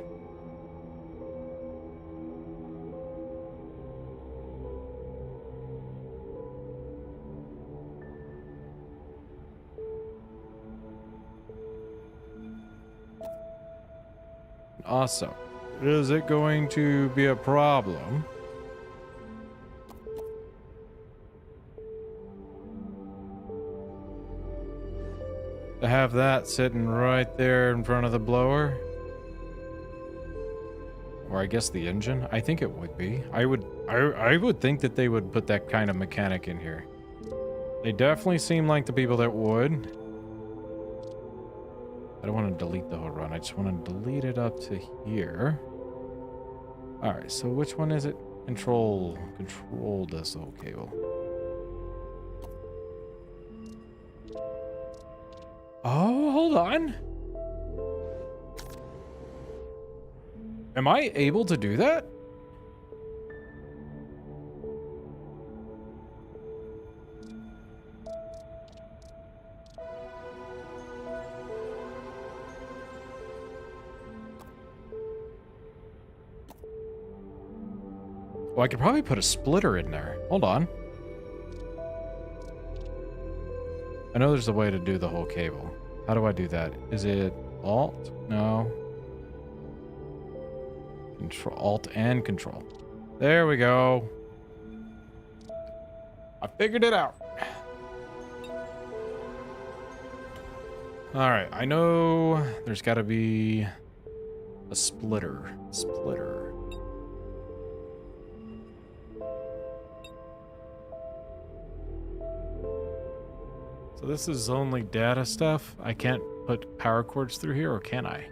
Awesome. Is it going to be a problem? To have that sitting right there in front of the blower? Or I guess the engine? I think it would be. I would think that they would put that kind of mechanic in here. They definitely seem like the people that would. I don't want to delete the whole run. I just want to delete it up to here. All right, so which one is it? Control this little cable. Oh, hold on. Am I able to do that? Well, I could probably put a splitter in there. Hold on. I know there's a way to do the whole cable. How do I do that? Is it Alt? No. Control, Alt and Control. There we go. I figured it out. All right, I know there's got to be a splitter. Splitter. So this is only data stuff. I can't put power cords through here, or can I?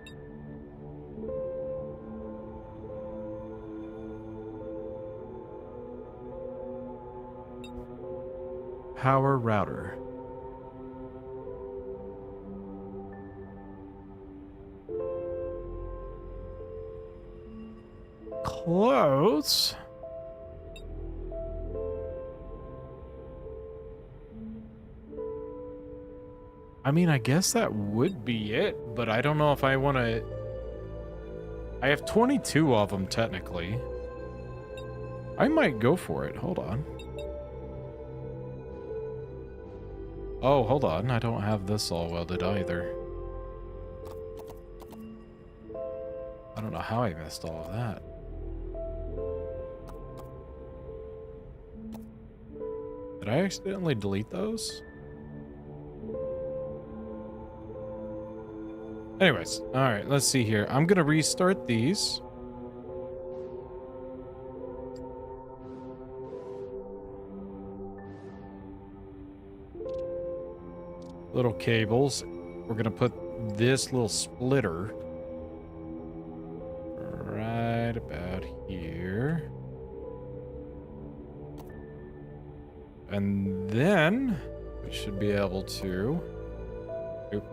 Power router. Close. I mean, I guess that would be it, but I don't know if I want to... I have 22 of them, technically. I might go for it. Hold on. Oh, hold on. I don't have this all welded either. I don't know how I missed all of that. Did I accidentally delete those? Anyways, all right, let's see here. I'm going to restart these. Little cables. We're going to put this little splitter right about here. And then we should be able to... Oop.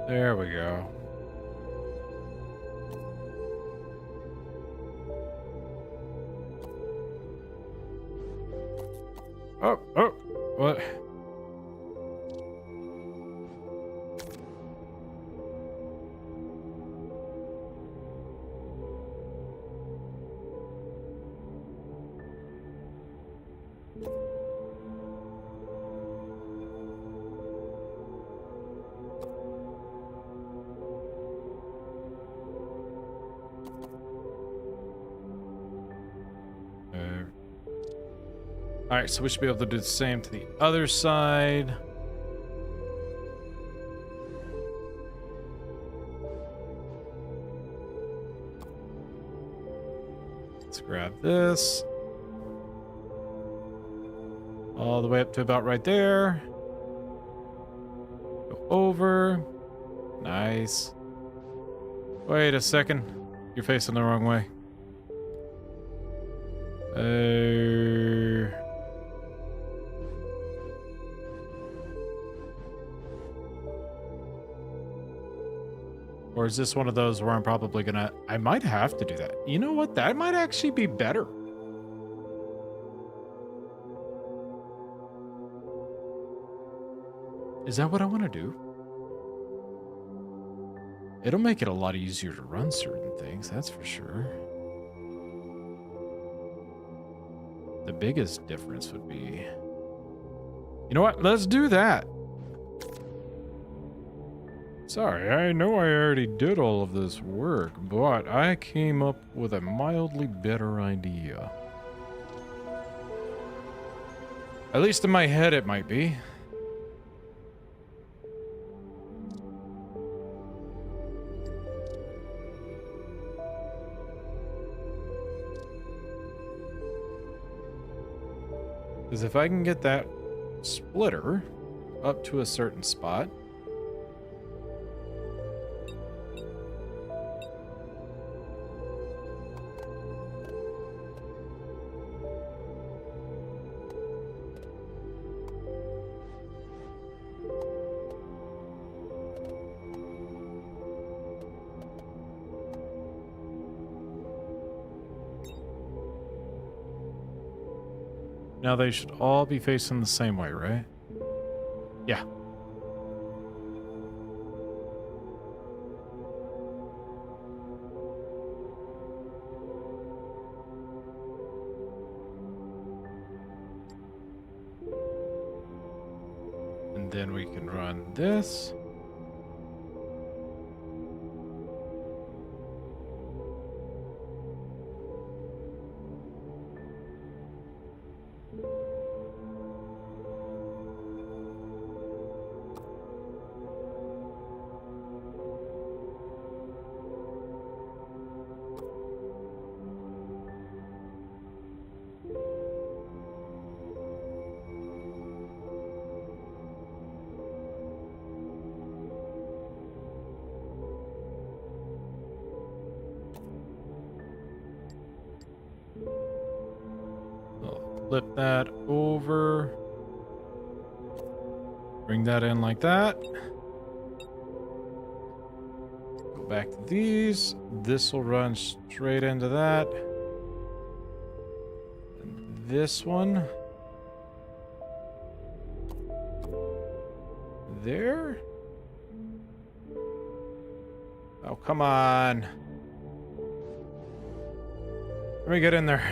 There we go. Oh, what? All right, so we should be able to do the same to the other side. Let's grab this. All the way up to about right there. Go over. Nice. Wait a second. You're facing the wrong way. Or is this one of those where I'm probably gonna... I might have to do that. You know what? That might actually be better. Is that what I want to do? It'll make it a lot easier to run certain things, that's for sure. The biggest difference would be... You know what? Let's do that. Sorry, I know I already did all of this work, but I came up with a mildly better idea. At least in my head it might be. Because if I can get that splitter up to a certain spot, now they should all be facing the same way, right? Yeah. And then we can run this. Flip that over. Bring that in like that. Go back to these. This will run straight into that. And this one. There. Oh, come on. Let me get in there.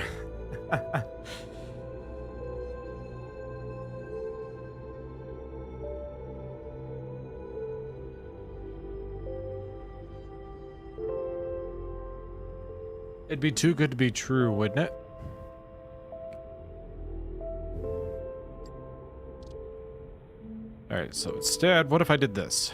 It'd be too good to be true, wouldn't it? Alright, so instead, what if I did this?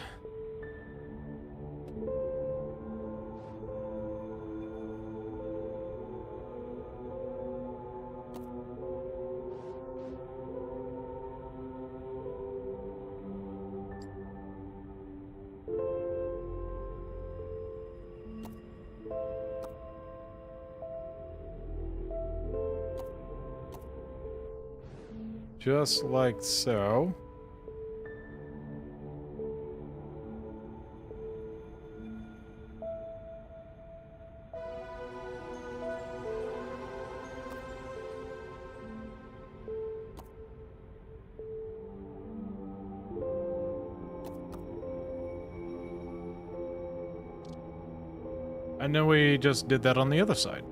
Just like so. I know we just did that on the other side.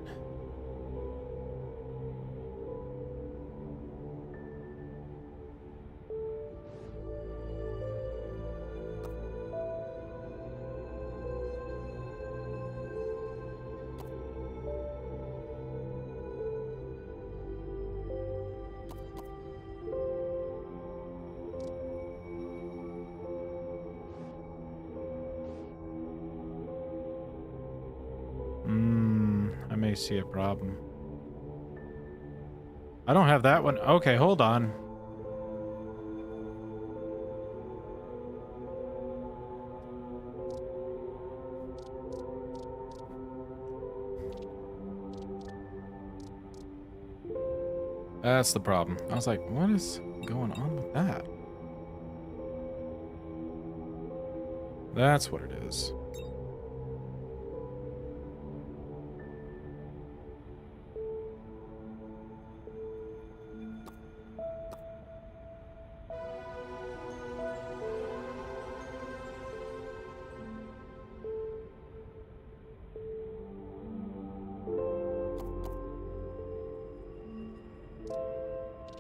I may see a problem. I don't have that one. Okay, hold on. That's the problem. I was like, what is going on with that? That's what it is.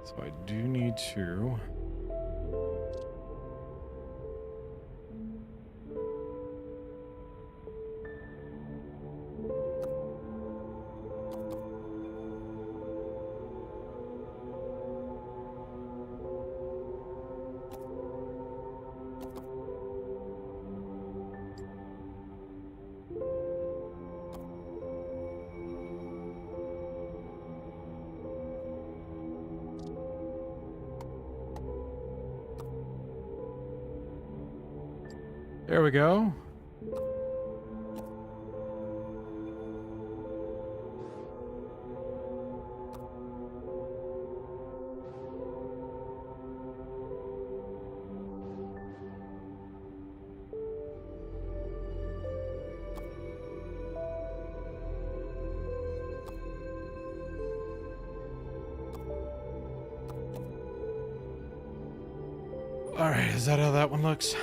So I do need to... There we go. All right, is that how that one looks?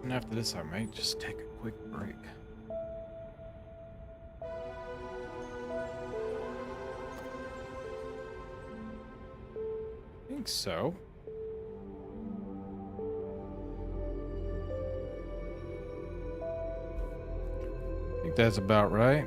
And after this, I might just take a quick break. I think so. I think that's about right.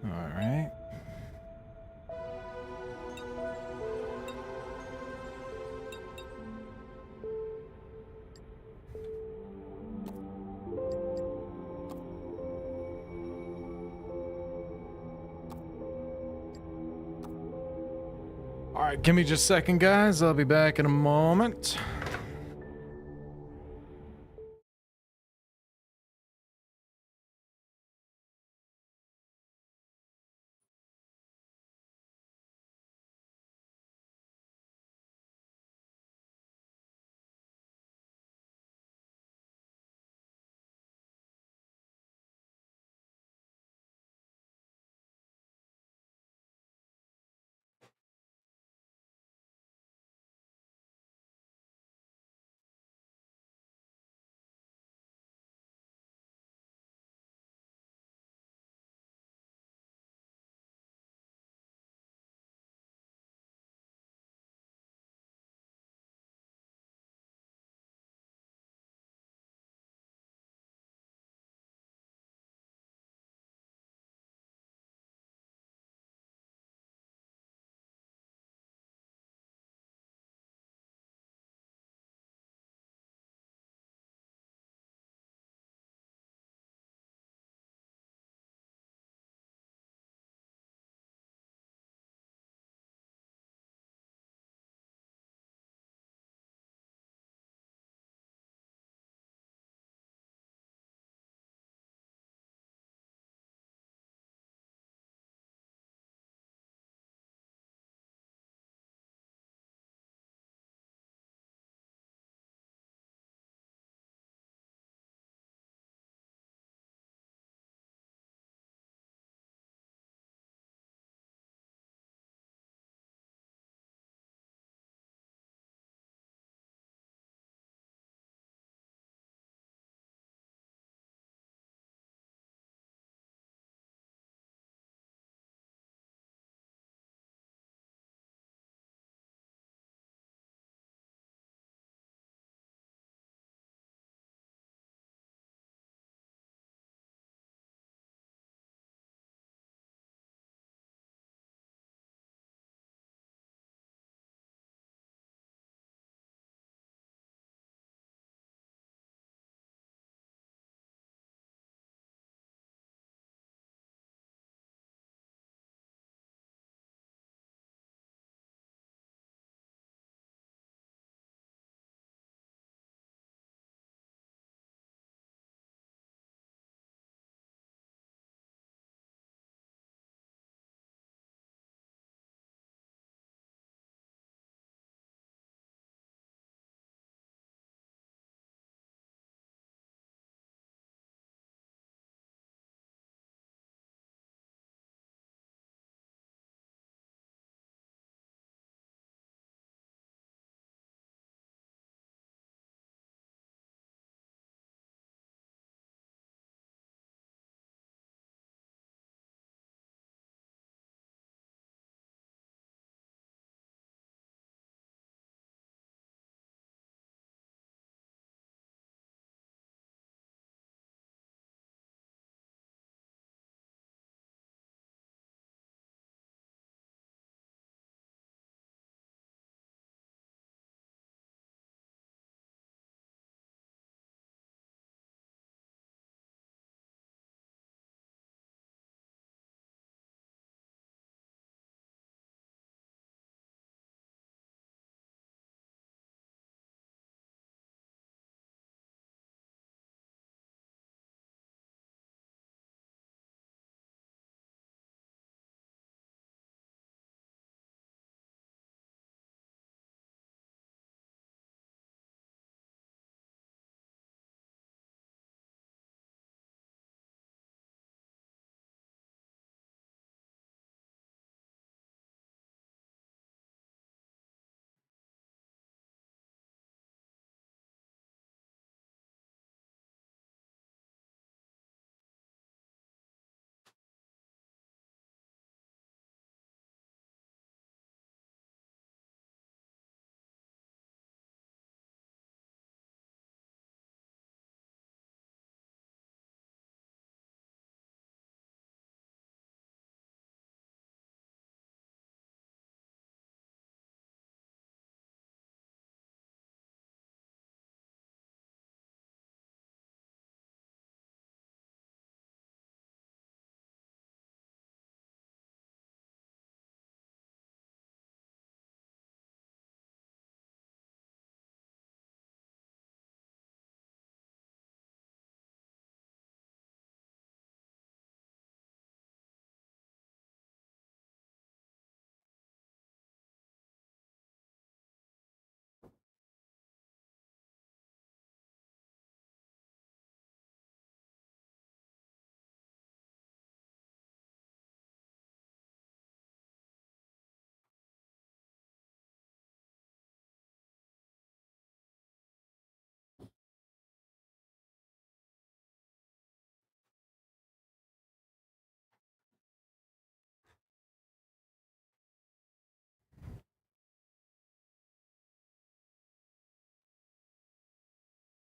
All right. All right, give me just a second, guys. I'll be back in a moment.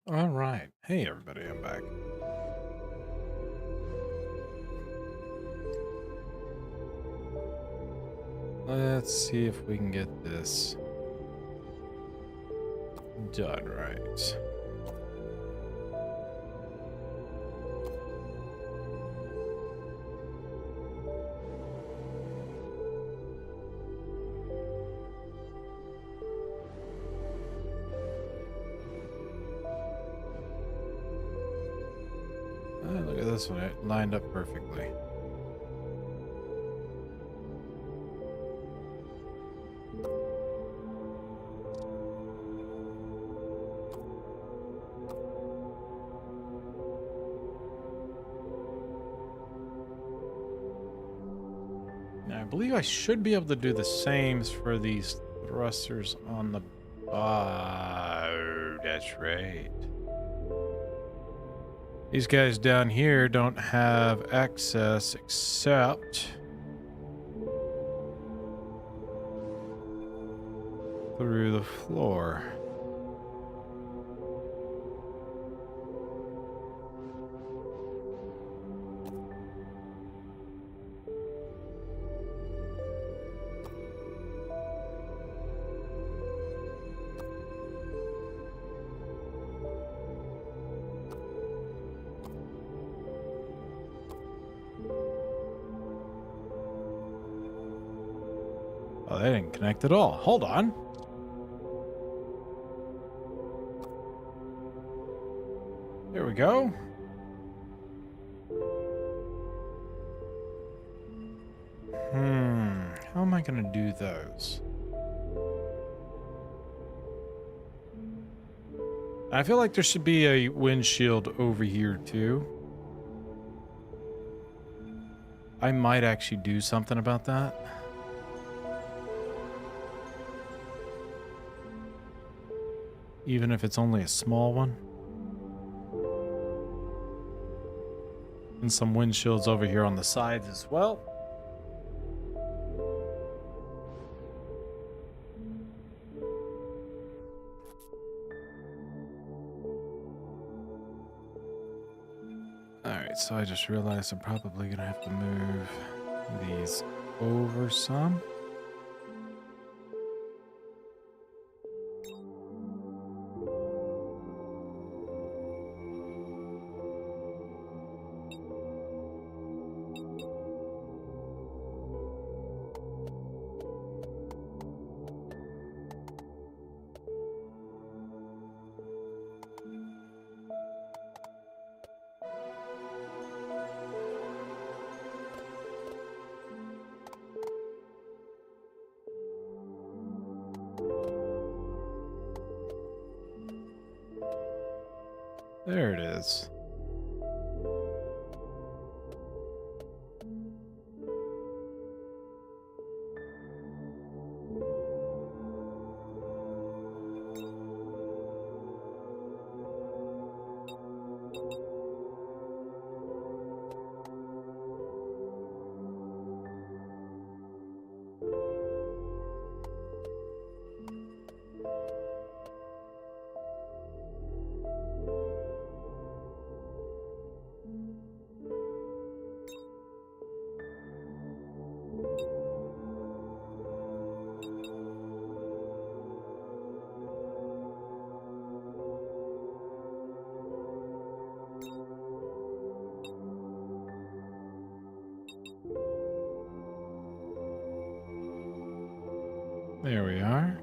All right. Hey, everybody, I'm back. Let's see if we can get this done right. Look at this one. It lined up perfectly. Now, I believe I should be able to do the same for these thrusters on the... Oh, that's right. These guys down here don't have access except through the floor. Oh, they didn't connect at all. Hold on. There we go. How am I going to do those? I feel like there should be a windshield over here too. I might actually do something about that. Even if it's only a small one. And some windshields over here on the sides as well. Alright, so I just realized I'm probably going to have to move these over some. There it is. There we are.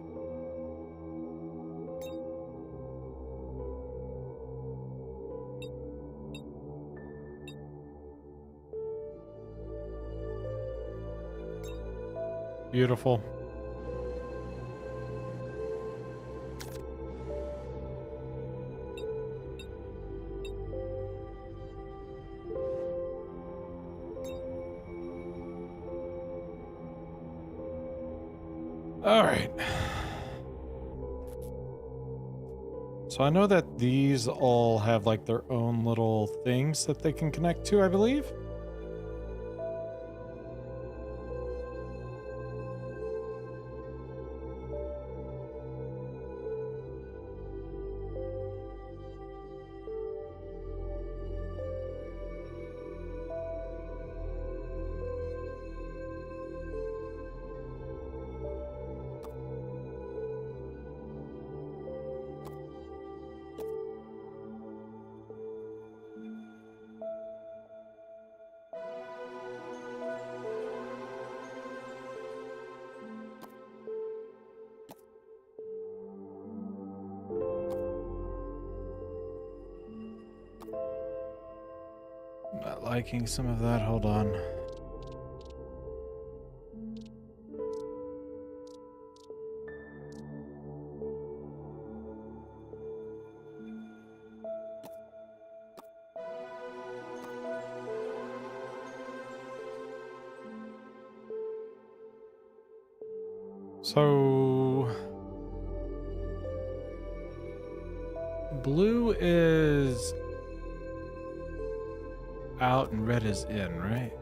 Beautiful. All right. So I know that these all have like their own little things that they can connect to, I believe. liking some of that. Hold on. So blue is out and red is in, right?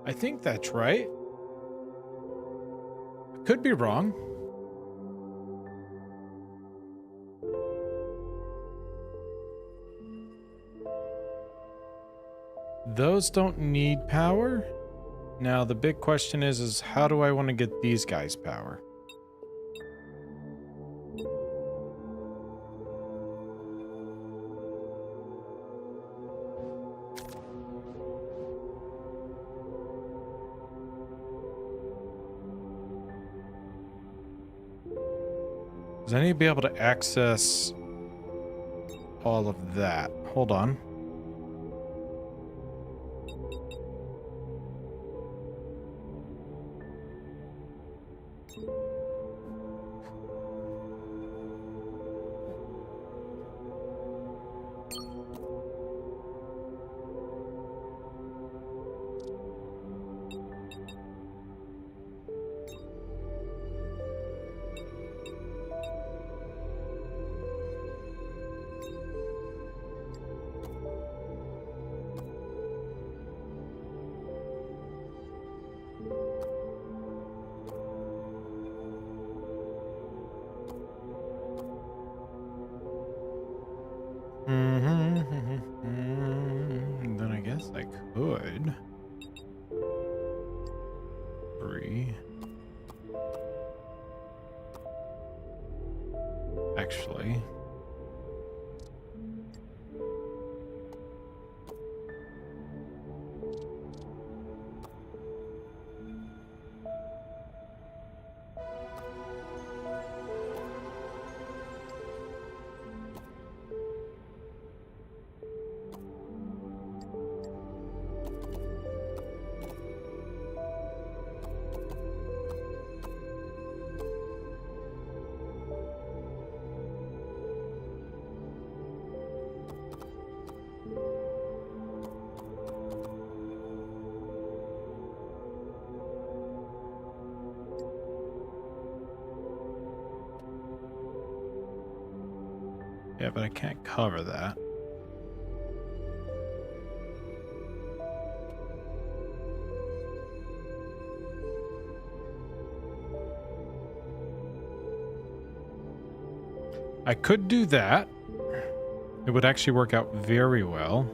I think that's right. Could be wrong. Those don't need power. Now the big question is how do I want to get these guys power? Because I need to be able to access all of that. Hold on. Then I guess I could. 3. Actually. Yeah, but I can't cover that. I could do that. It would actually work out very well.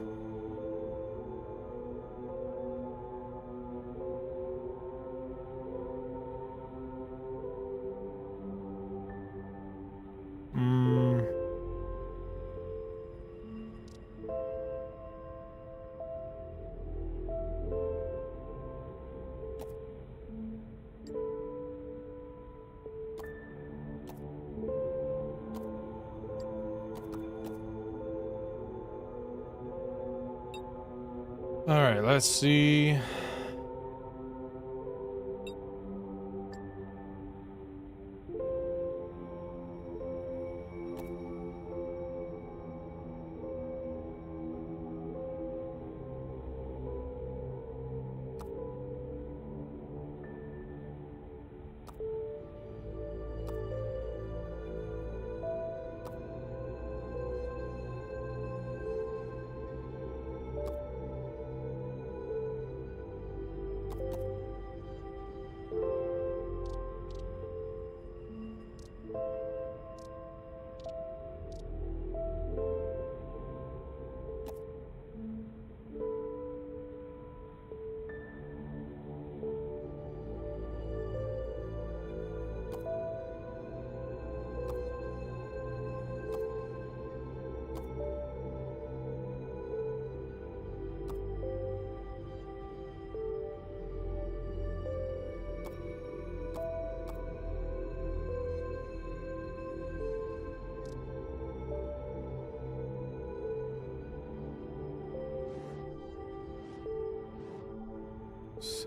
All right, let's see.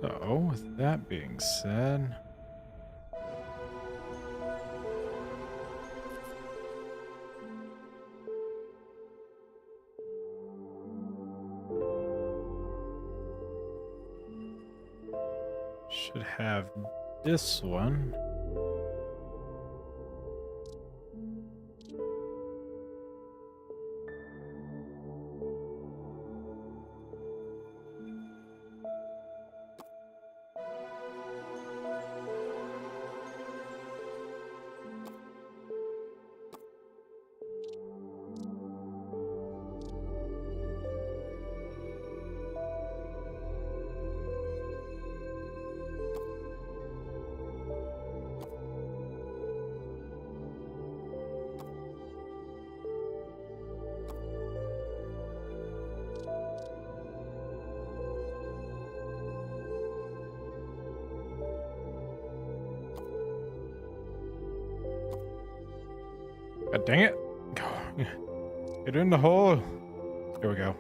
So, with that being said, should have this one. God dang it. Get in the hole. Here we go.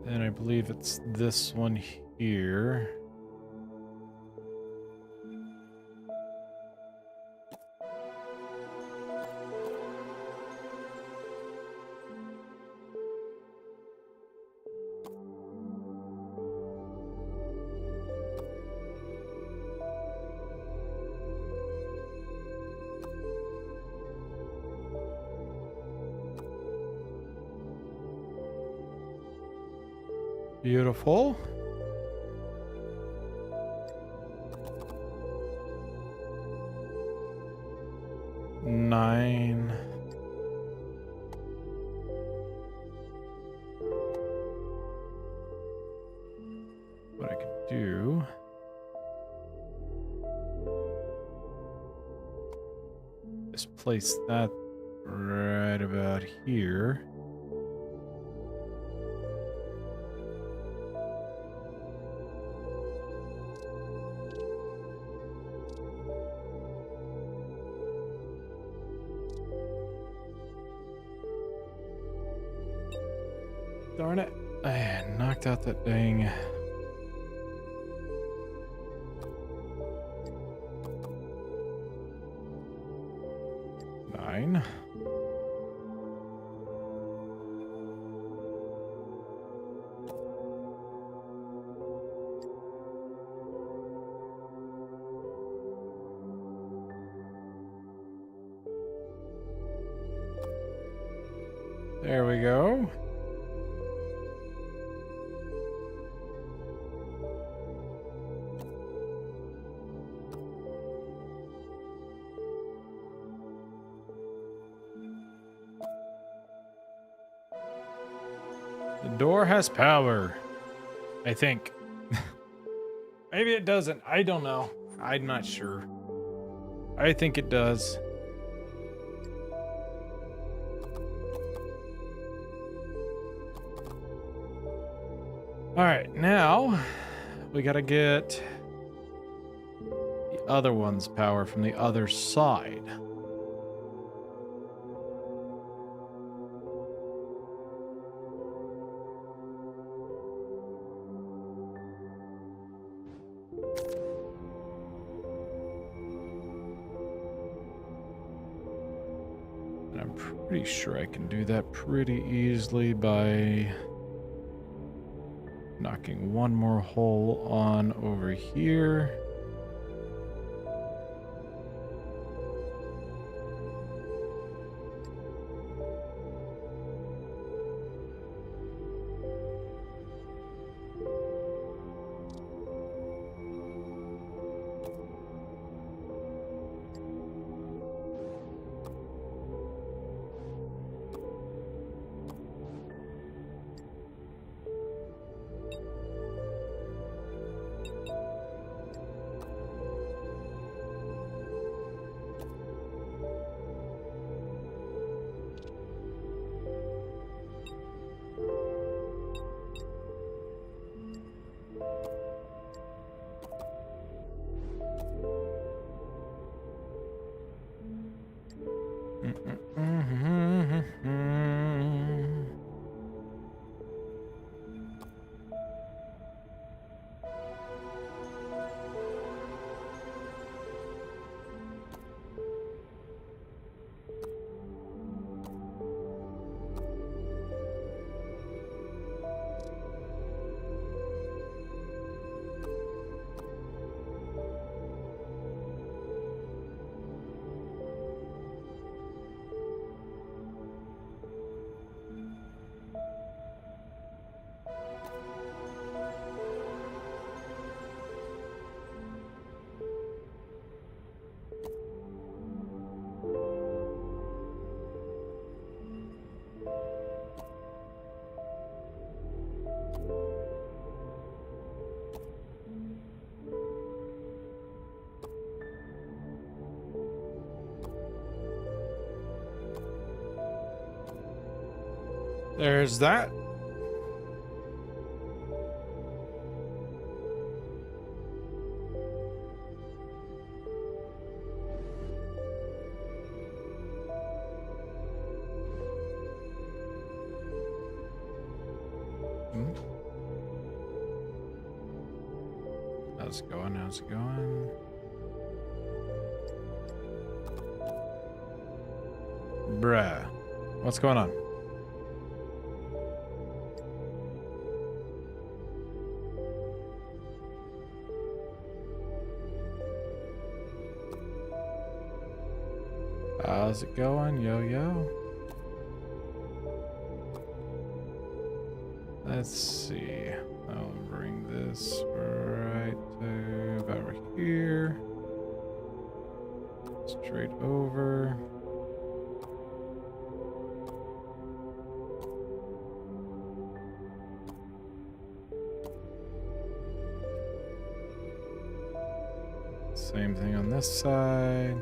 And I believe it's this one here. Beautiful. Nine. What I could do. Just place that right about here. Darn it. I knocked out that dang. Nine. There we go. The door has power, I think. Maybe it doesn't. I don't know. I'm not sure. I think it does. All right, now we gotta get the other one's power from the other side. And I'm pretty sure I can do that pretty easily by knocking one more hole on over here. There's that. How's it going? How's it going? Bruh. What's going on? How's it going? Yo, yo. Let's see. I'll bring this right to about right here. Straight over. Same thing on this side.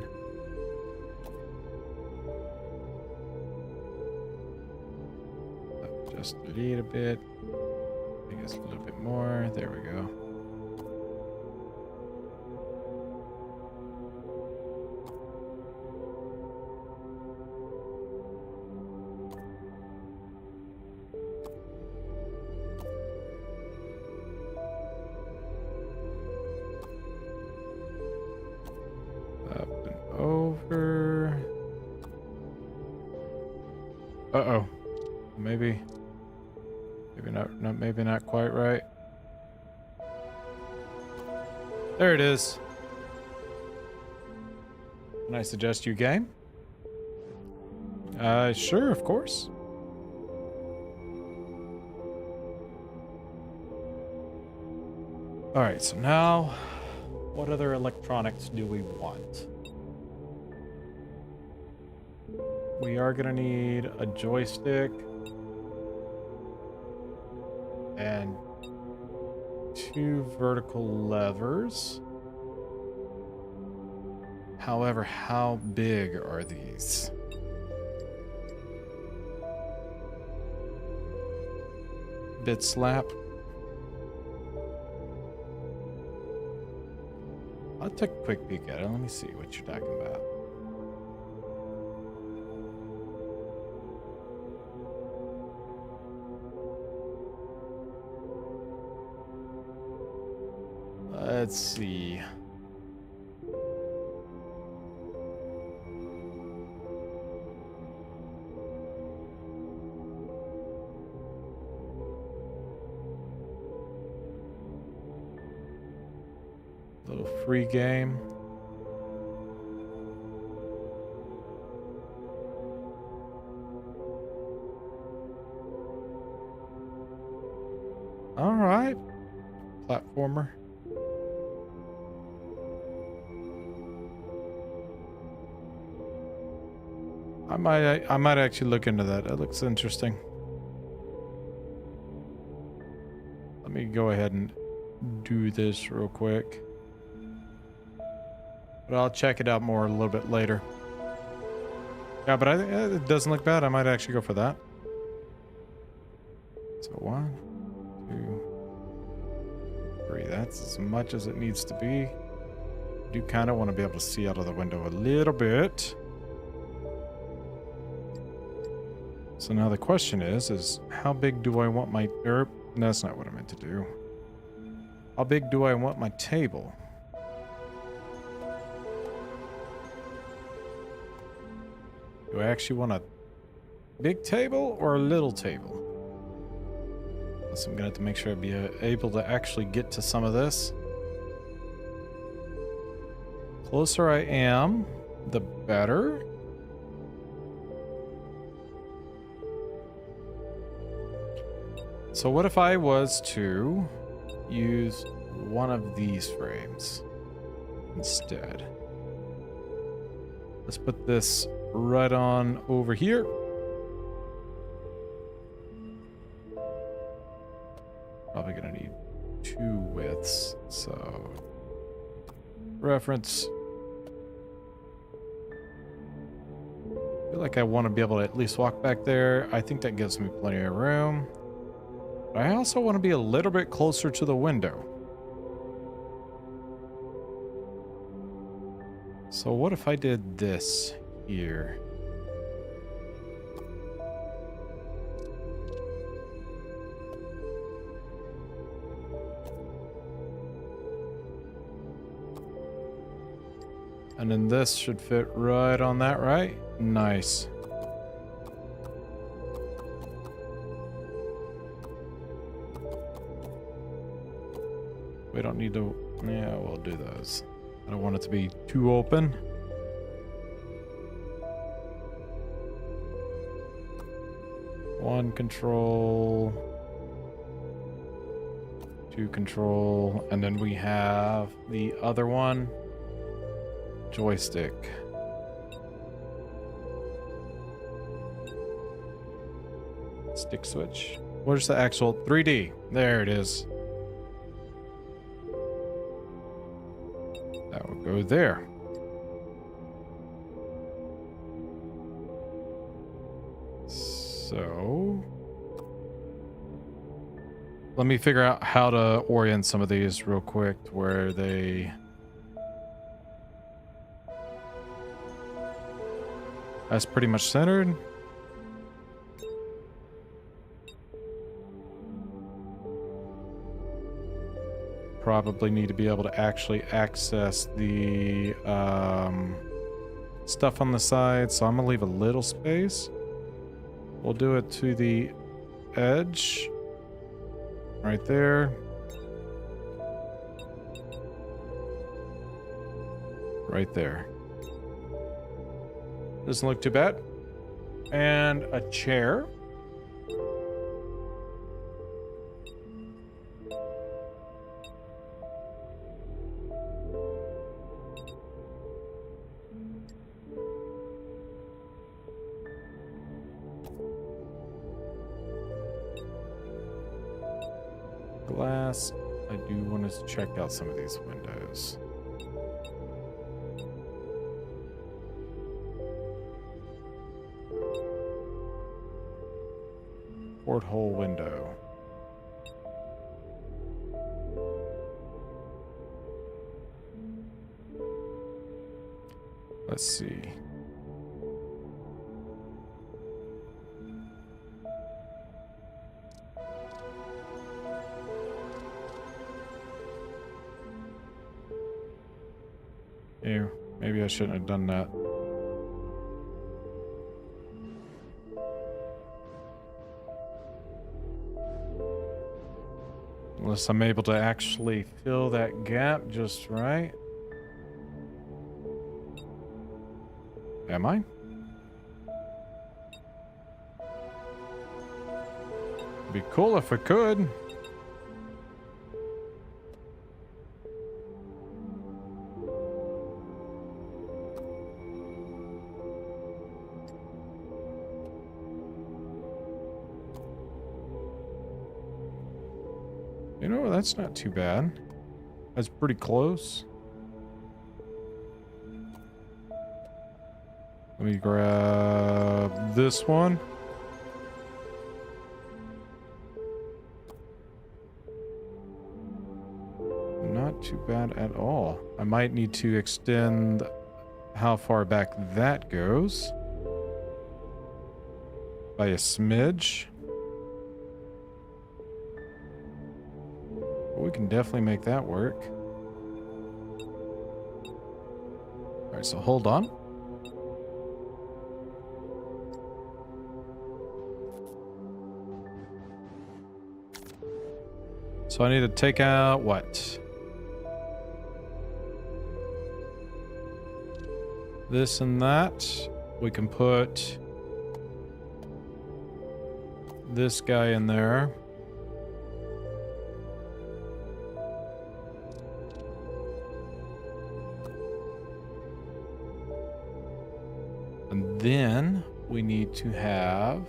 Up just a little bit. I guess a little bit more. There we go. Up and over. Uh-oh. Maybe not quite right. There it is. Can I suggest you game? Sure, of course. All right, so now, what other electronics do we want? We are gonna need a joystick and 2 vertical levers. However, how big are these? Bit slap. I'll take a quick peek at it. Let me see what you're talking about. Let's see. Little free game. All right. Platformer. I might actually look into that. That looks interesting. Let me go ahead and do this real quick. But I'll check it out more a little bit later. Yeah, but I think it doesn't look bad. I might actually go for that. So 1, 2, 3. That's as much as it needs to be. I do kind of want to be able to see out of the window a little bit. So now the question is how big do I want my... that's not what I meant to do. How big do I want my table? Do I actually want a big table or a little table? So I'm going to have to make sure I be able to actually get to some of this. Closer I am, the better. So what if I was to use one of these frames instead? Let's put this right on over here. Probably gonna need 2 widths, so reference feel like I want to be able to at least walk back there. I think that gives me plenty of room. But I also want to be a little bit closer to the window. So what if I did this here? And then this should fit right on that, right? Nice. We don't need to... Yeah, we'll do those. I don't want it to be too open. One control. Two control. And then we have the other one. Joystick. Stick switch. Where's the actual 3D? There it is. That will go there. So let me figure out how to orient some of these real quick to where they... That's pretty much centered. Probably need to be able to actually access the stuff on the side, so I'm gonna leave a little space. We'll do it to the edge. Right there. Right there. Doesn't look too bad. And a chair. Glass. I do want to check out some of these windows. Porthole window. Let's see. Ew, maybe I shouldn't have done that. Unless I'm able to actually fill that gap just right. Am I? It'd be cool if I could. You know, that's not too bad. That's pretty close. Let me grab this one. Not too bad at all. I might need to extend how far back that goes by a smidge. We can definitely make that work. All right, so hold on. So I need to take out what? This and that. We can put this guy in there. And then we need to have,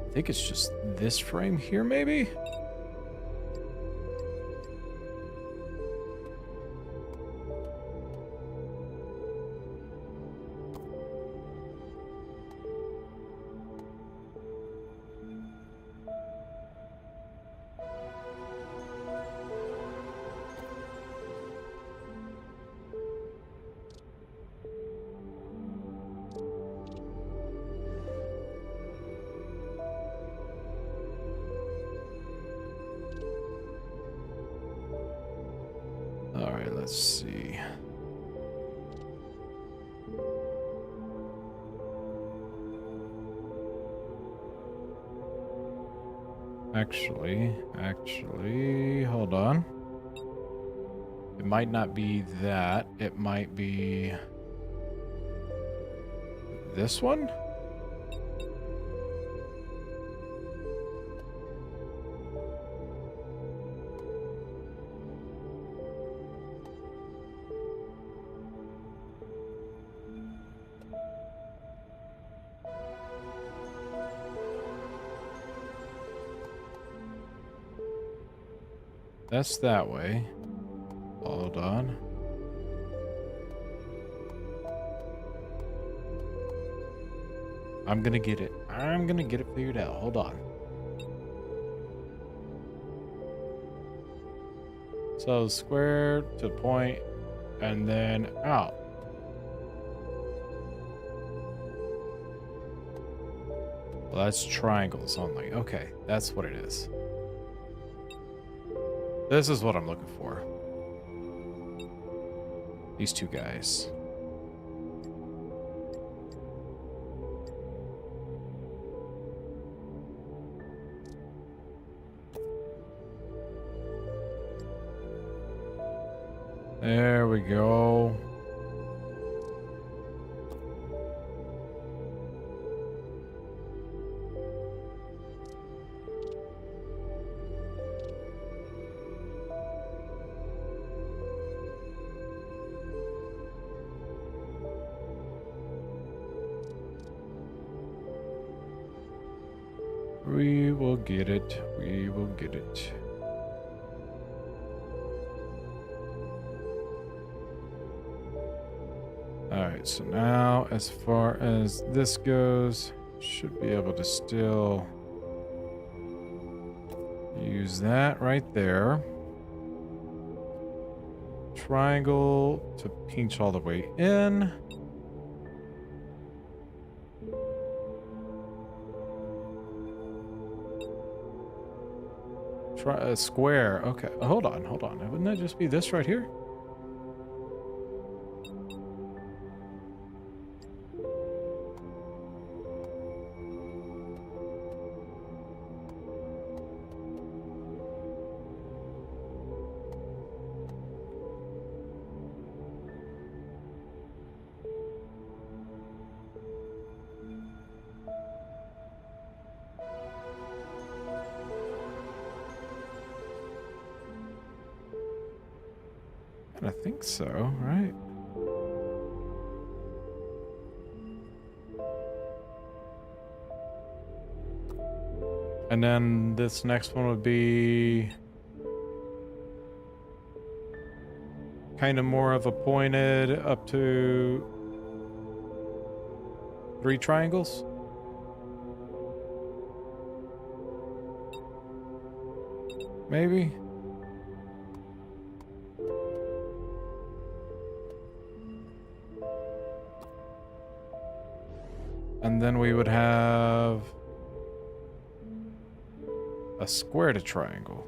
I think it's just this frame here, maybe? right, let's see. Actually, hold on. It might not be that. It might be this one? That's that way. Hold on. I'm gonna get it. I'm gonna get it figured out. Hold on. So square to point and then out. Well, that's triangles only. Okay, that's what it is. This is what I'm looking for. These two guys. There we go. We will get it. We will get it. Alright, so now as far as this goes, should be able to still use that right there. Triangle to pinch all the way in. Try a square. Okay, hold on, hold on. Wouldn't that just be this right here? I think so, right? And then this next one would be kind of more of a pointed up to 3 triangles. Maybe. And then we would have a square to triangle.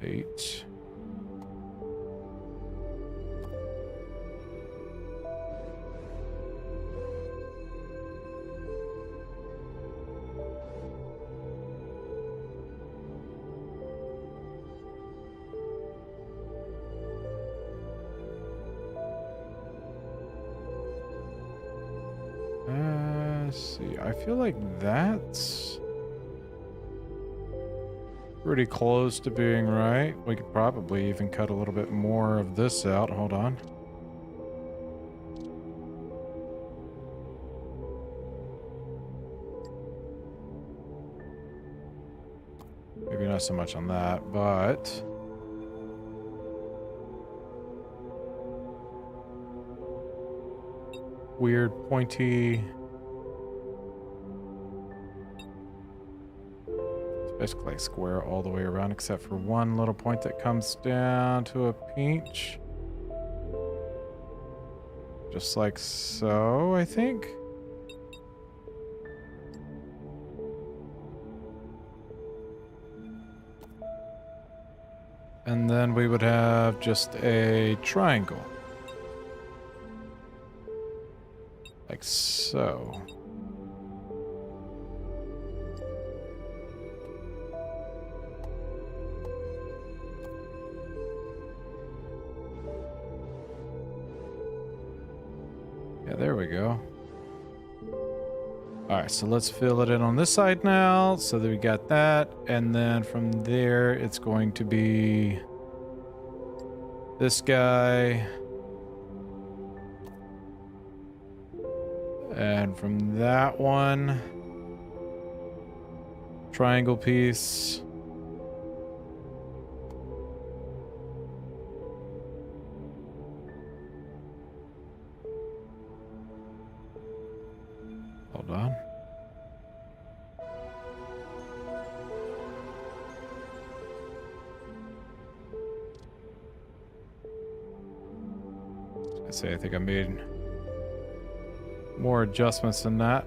Eight. Let's see. I feel like that's pretty close to being right. We could probably even cut a little bit more of this out. Hold on. Maybe not so much on that, but weird pointy. It's basically like square all the way around except for one little point that comes down to a pinch. Just like so, I think. And then we would have just a triangle. Like so. Yeah, there we go. All right, so let's fill it in on this side now so that we got that. And then from there, it's going to be this guy. And from that one, triangle piece. Hold on. I think I made more adjustments than that.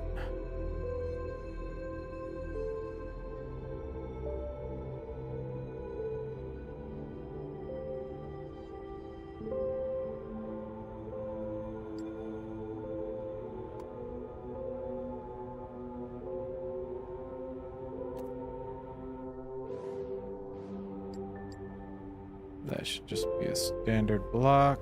That should just be a standard block.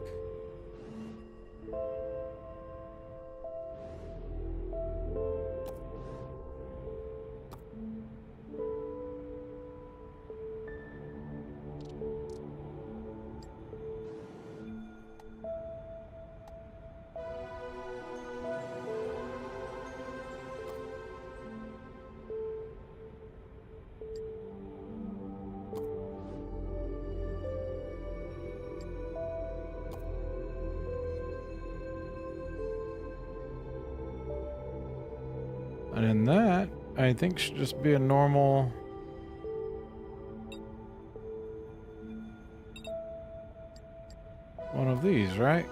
And in that, I think should just be a normal... one of these, right?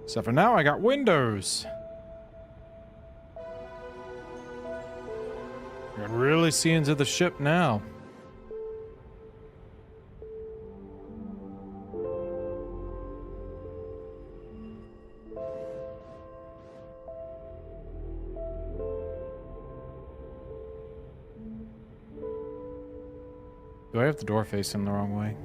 So for now, I got windows. I can really see into the ship now. Do I have the door facing the wrong way?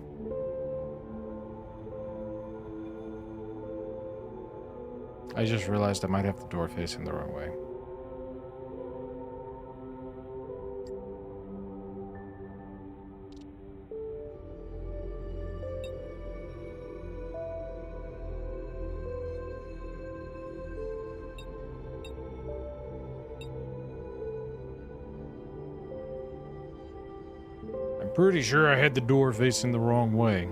I just realized I might have the door facing the wrong way. I'm pretty sure I had the door facing the wrong way.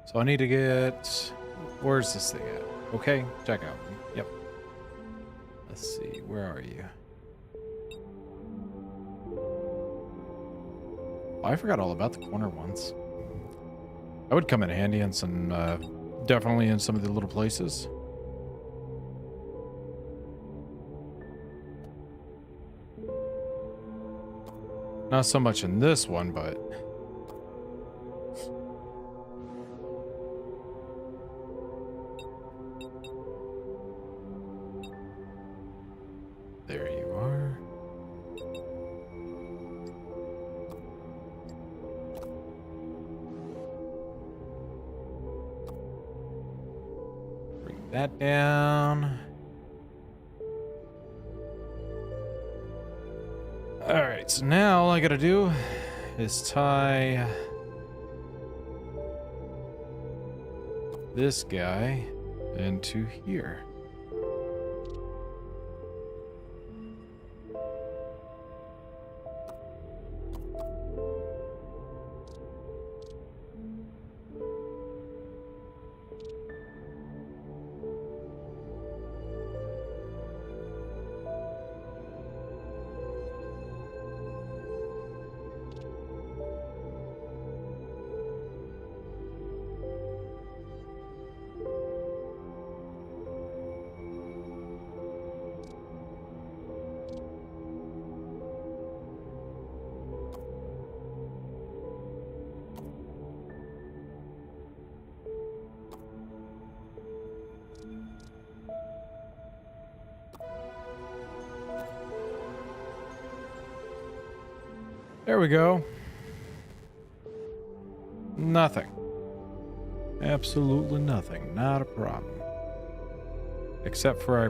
So I need to get... Where's this thing at? Okay, check out. Yep. Let's see, where are you? Oh, I forgot all about the corner ones. That would come in handy in some, definitely in some of the little places. Not so much in this one, but... There you are. that down. Alright, so now all I gotta do is tie this guy into here. There we go. Nothing. Absolutely nothing. Not a problem. Except for I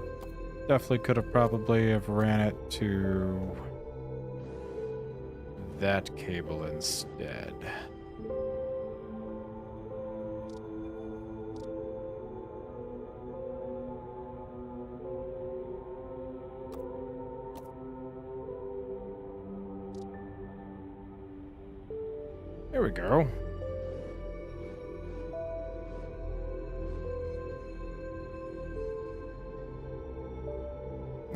definitely could have probably have ran it to that cable instead. There we go.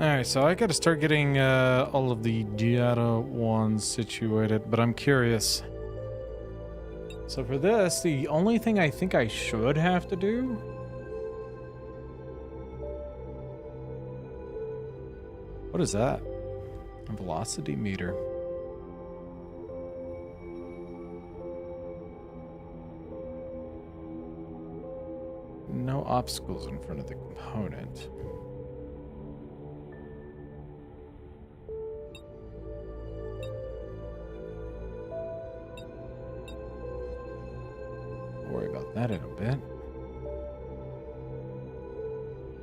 Alright, so I gotta start getting all of the data ones situated, but I'm curious. So for this, the only thing I think I should have to do what is that? A velocity meter. No obstacles in front of the component. I'll worry about that in a bit.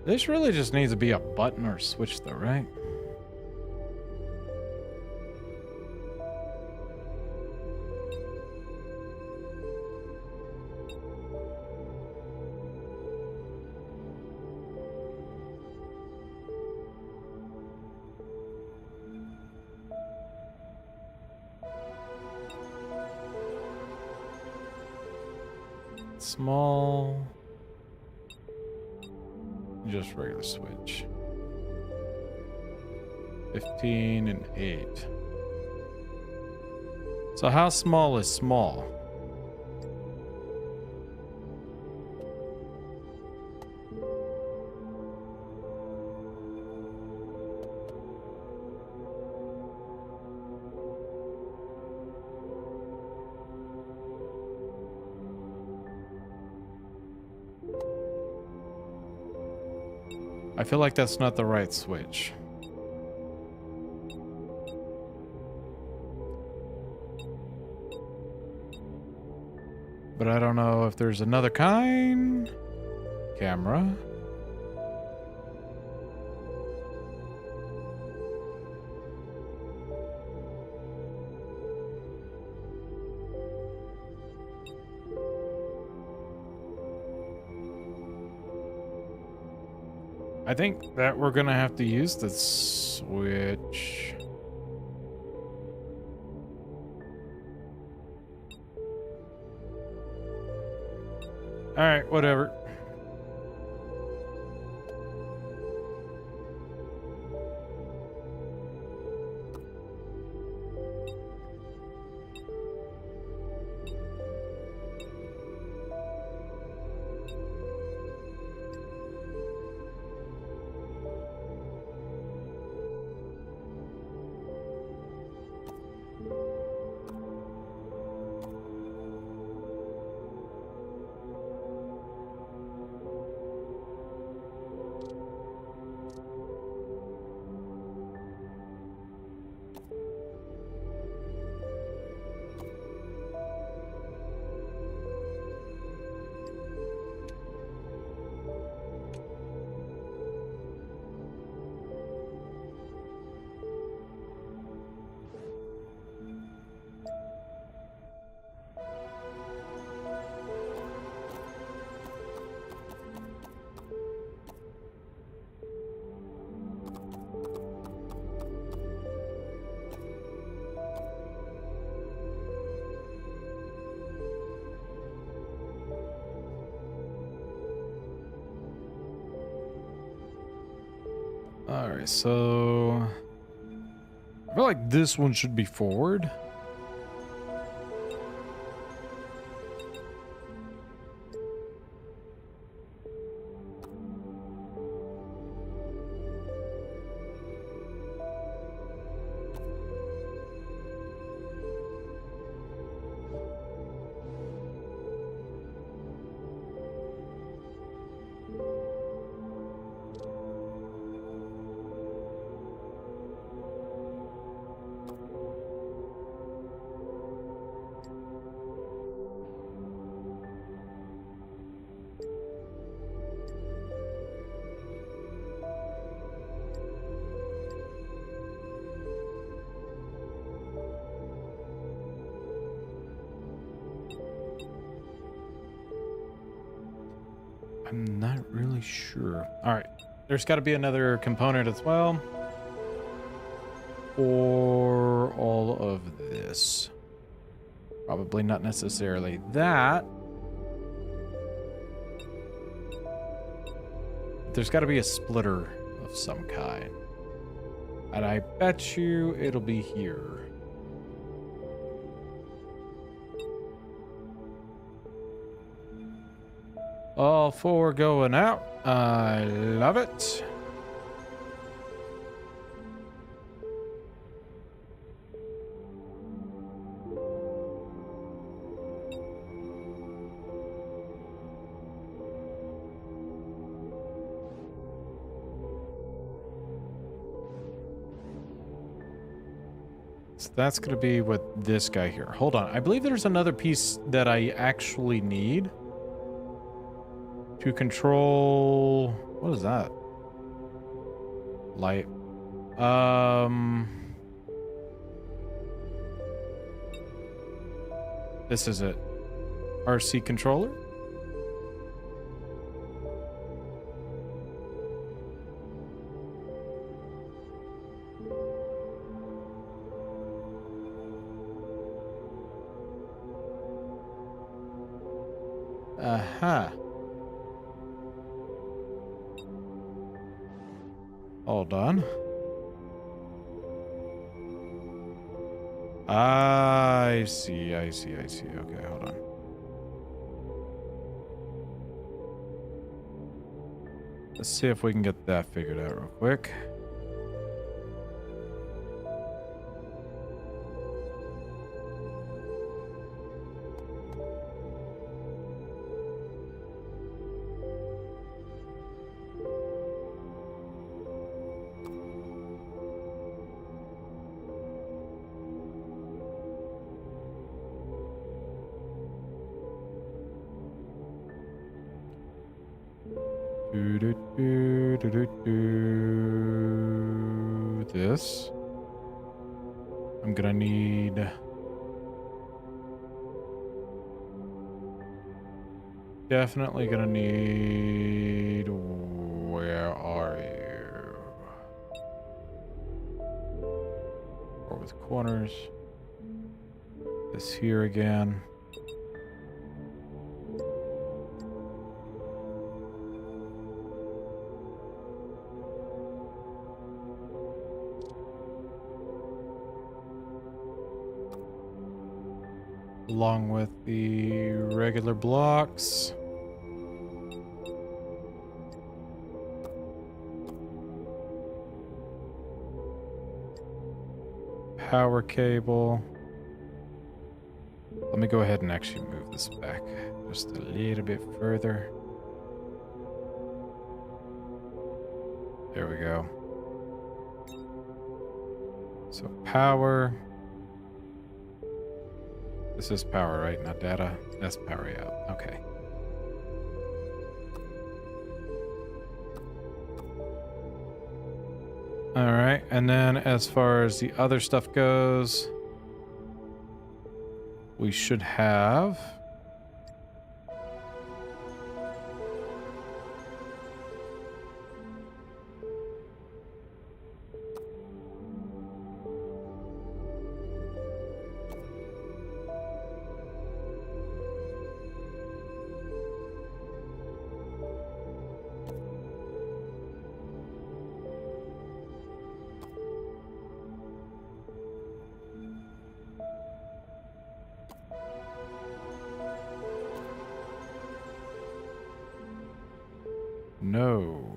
This really just needs to be a button or switch though, right? Small, just regular switch. 15 and 8. So how small is small? I feel like that's not the right switch. But I don't know if there's another kind. Camera. I think that we're gonna have to use the switch. All right, whatever. Alright, so I feel like this one should be forward. I'm not really sure. All right, there's got to be another component as well. Or all of this. Probably not necessarily that. There's got to be a splitter of some kind. And I bet you it'll be here. All four going out. I love it. So that's going to be what this guy here. Hold on. I believe there's another piece that I actually need to control. What is that? Light. This is it. RC controller. Aha. Hold on. I see. Okay, hold on. Let's see if we can get that figured out real quick. This. I'm gonna need. Definitely gonna need. Where are you? Or with corners. This here again. Along with the regular blocks. Power cable. Let me go ahead and actually move this back just a little bit further. There we go. So power. This is power, right? Not data. That's power, yeah. Okay. All right. And then as far as the other stuff goes, we should have. No.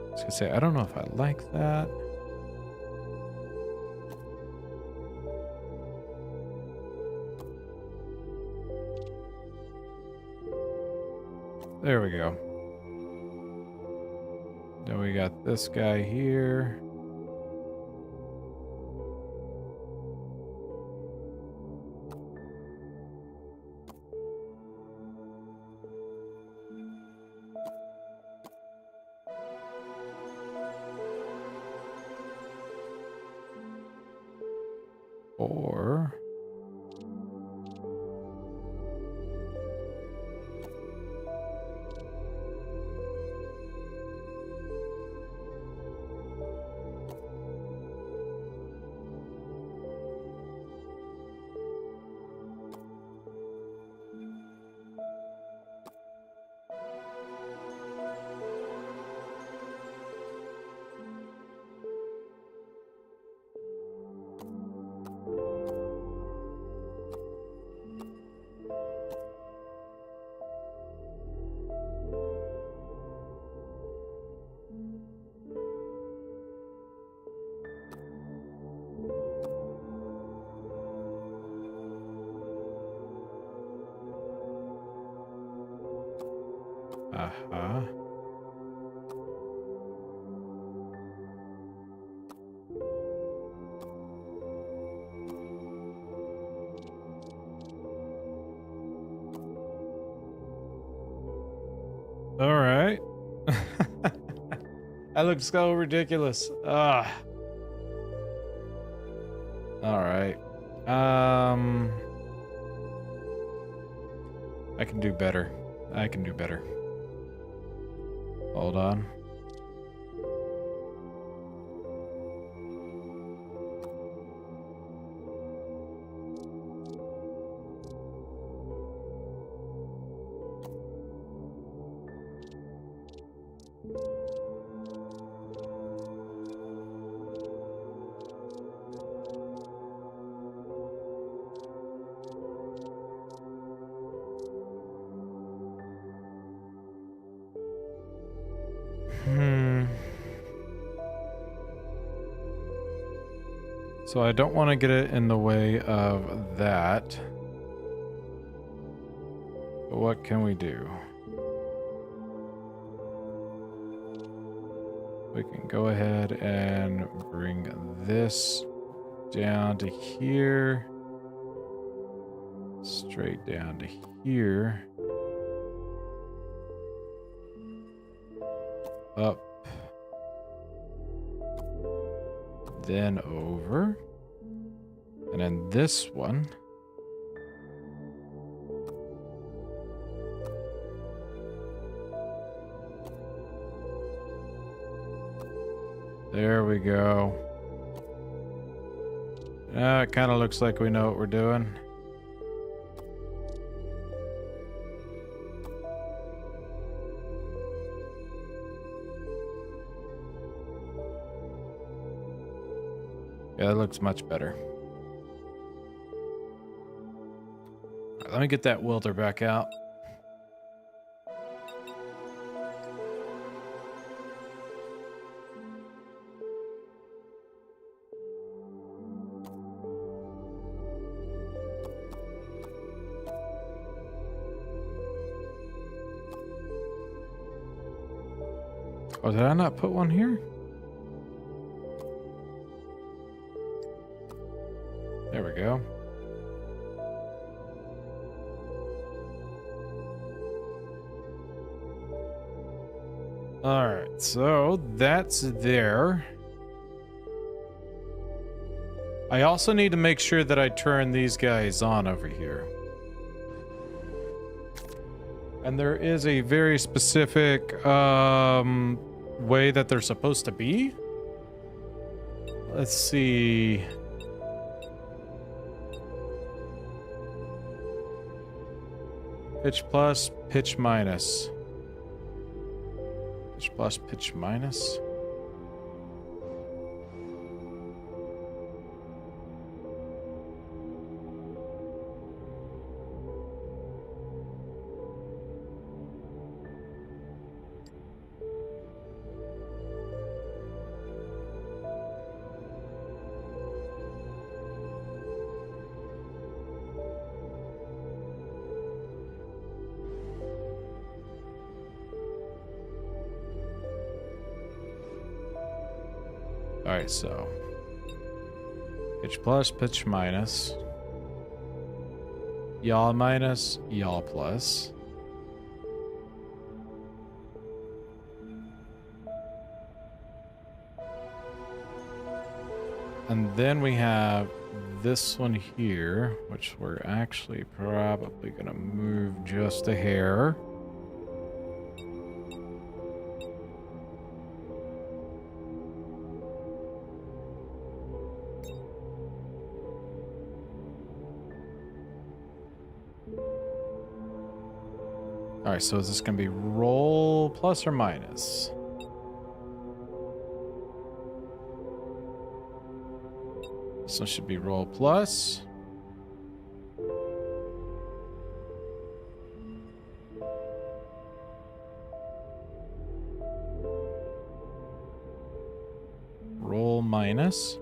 I was gonna say, I don't know if I like that. There we go. Then we got this guy here. Or uh-huh. All right. That looks so ridiculous. Ah. All right. I can do better. I can do better. Hold on. So I don't want to get it in the way of that. But what can we do? We can go ahead and bring this down to here. Straight down to here. Up. Then over. And then this one. There we go. It kind of looks like we know what we're doing. Yeah, that looks much better. All right, let me get that welder back out. Oh, did I not put one here? There we go. All right, so that's there. I also need to make sure that I turn these guys on over here. And there is a very specific way that they're supposed to be. Let's see. Pitch plus, pitch minus. Pitch plus, pitch minus. All right, so pitch plus, pitch minus, yaw minus, yaw plus. And then we have this one here, which we're actually probably gonna move just a hair. All right, so is this going to be roll plus or minus? This one should be roll plus. Roll minus.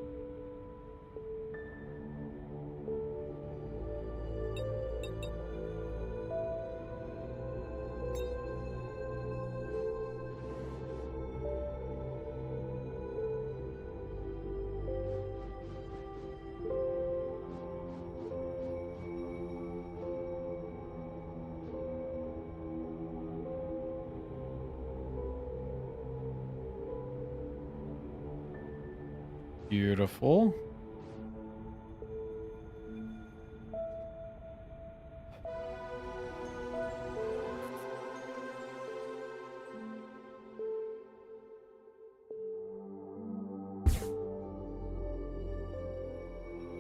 Beautiful.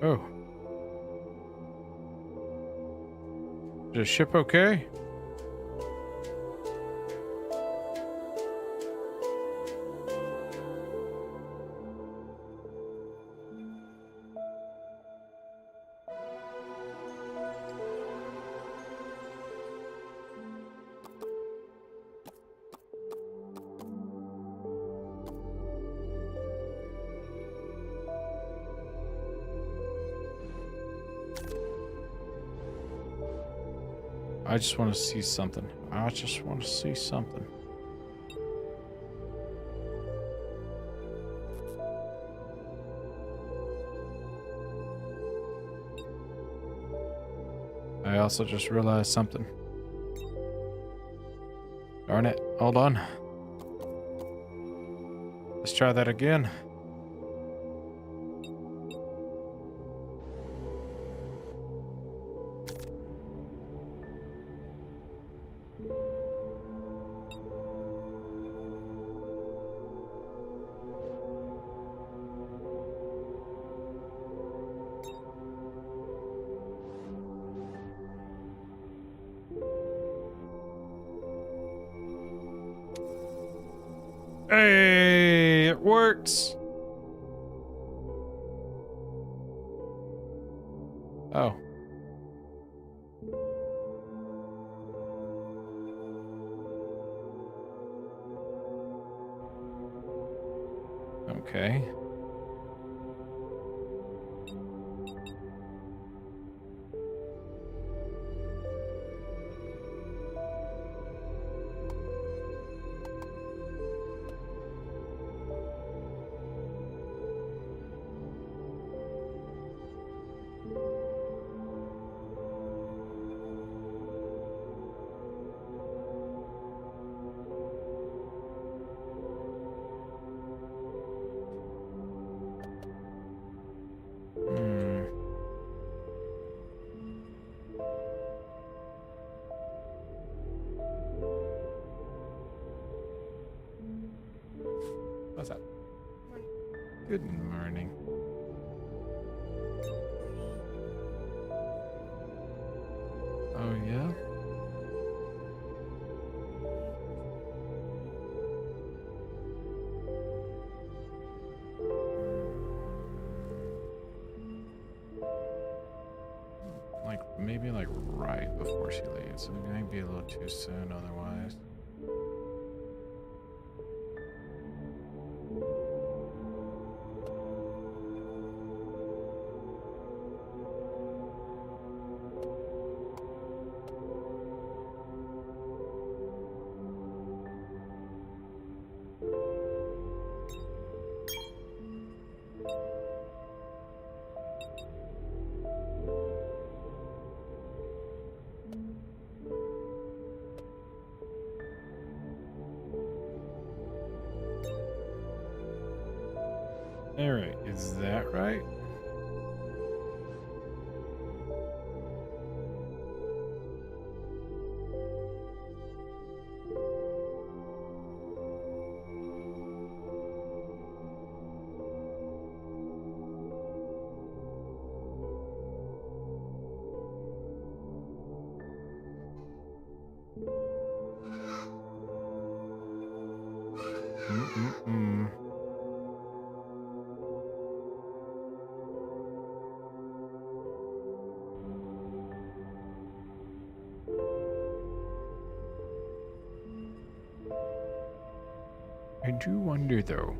Oh. Is the ship okay? I just want to see something. I just want to see something. I also just realized something. Darn it. Hold on. Let's try that again. Hey, it works. Oh. Okay. What's up? Good morning. Oh, yeah? like maybe like right before she leaves. It might be a little too soon otherwise. All right, is that right? Mm-mm-mm. I do wonder though.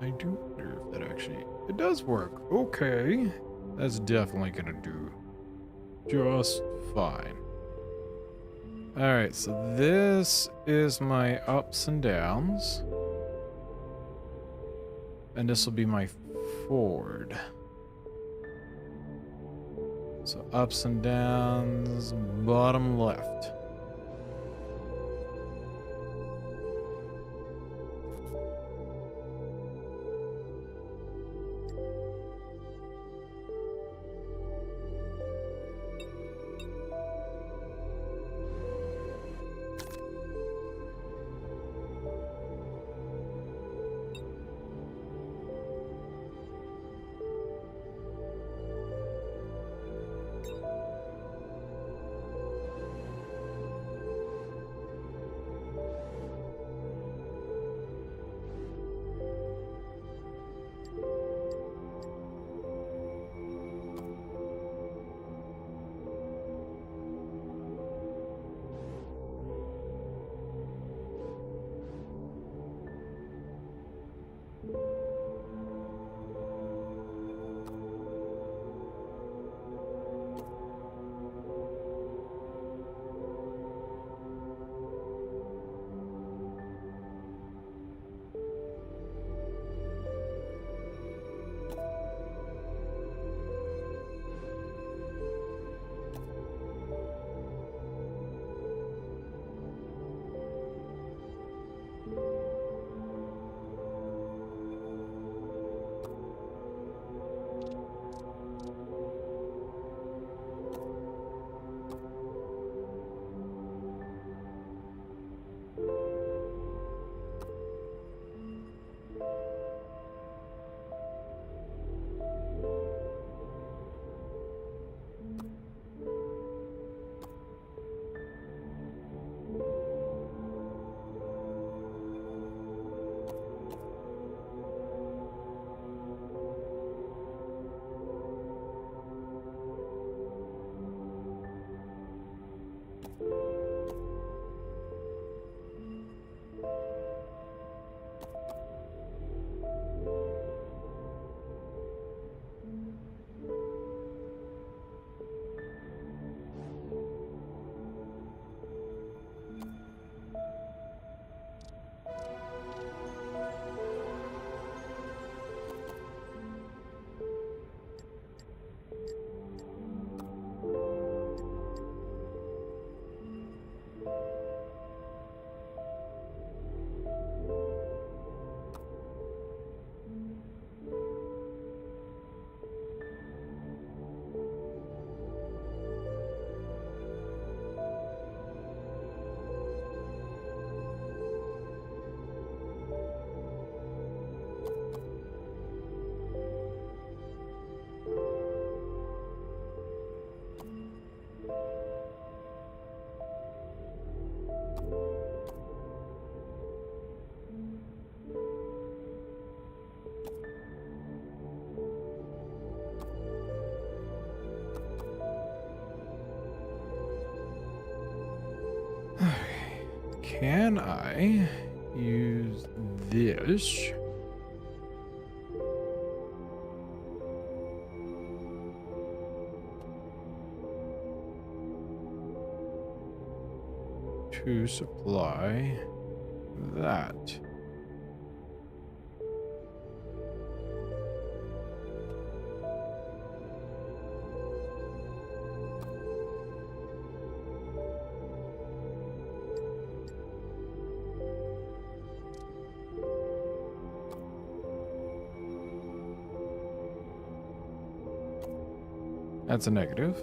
I do wonder if that actually it does work. Okay, that's definitely gonna do just fine. All right, so this is my ups and downs, and this will be my forward. So ups and downs, bottom left. can I use this? To supply that. That's a negative.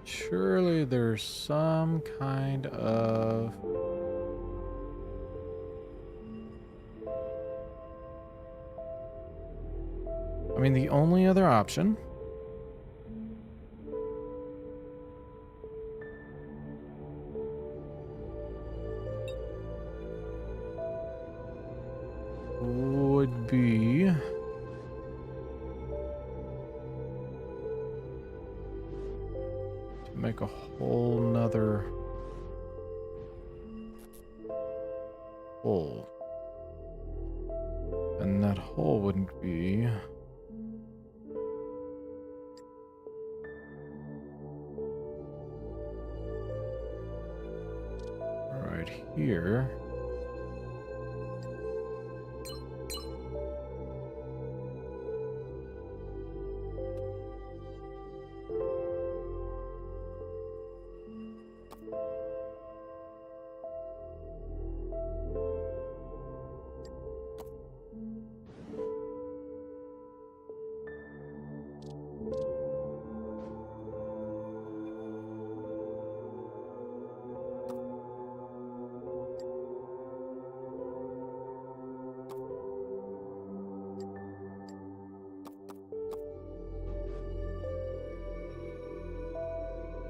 Surely there's some kind of... I mean, the only other option would be to make a whole nother hole. And that hole wouldn't be... right here.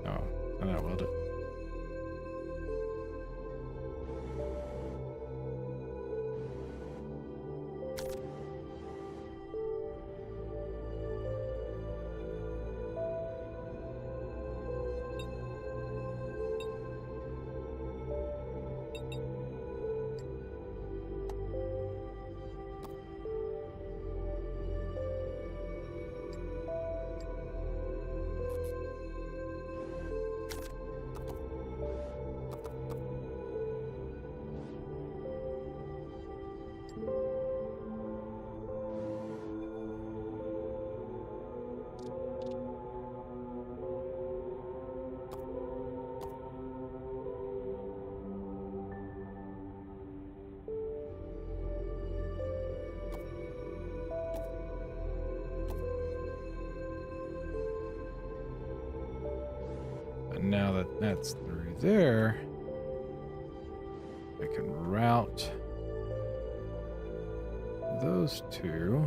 Oh, and I willed it. And now that that's through there, I can route those two.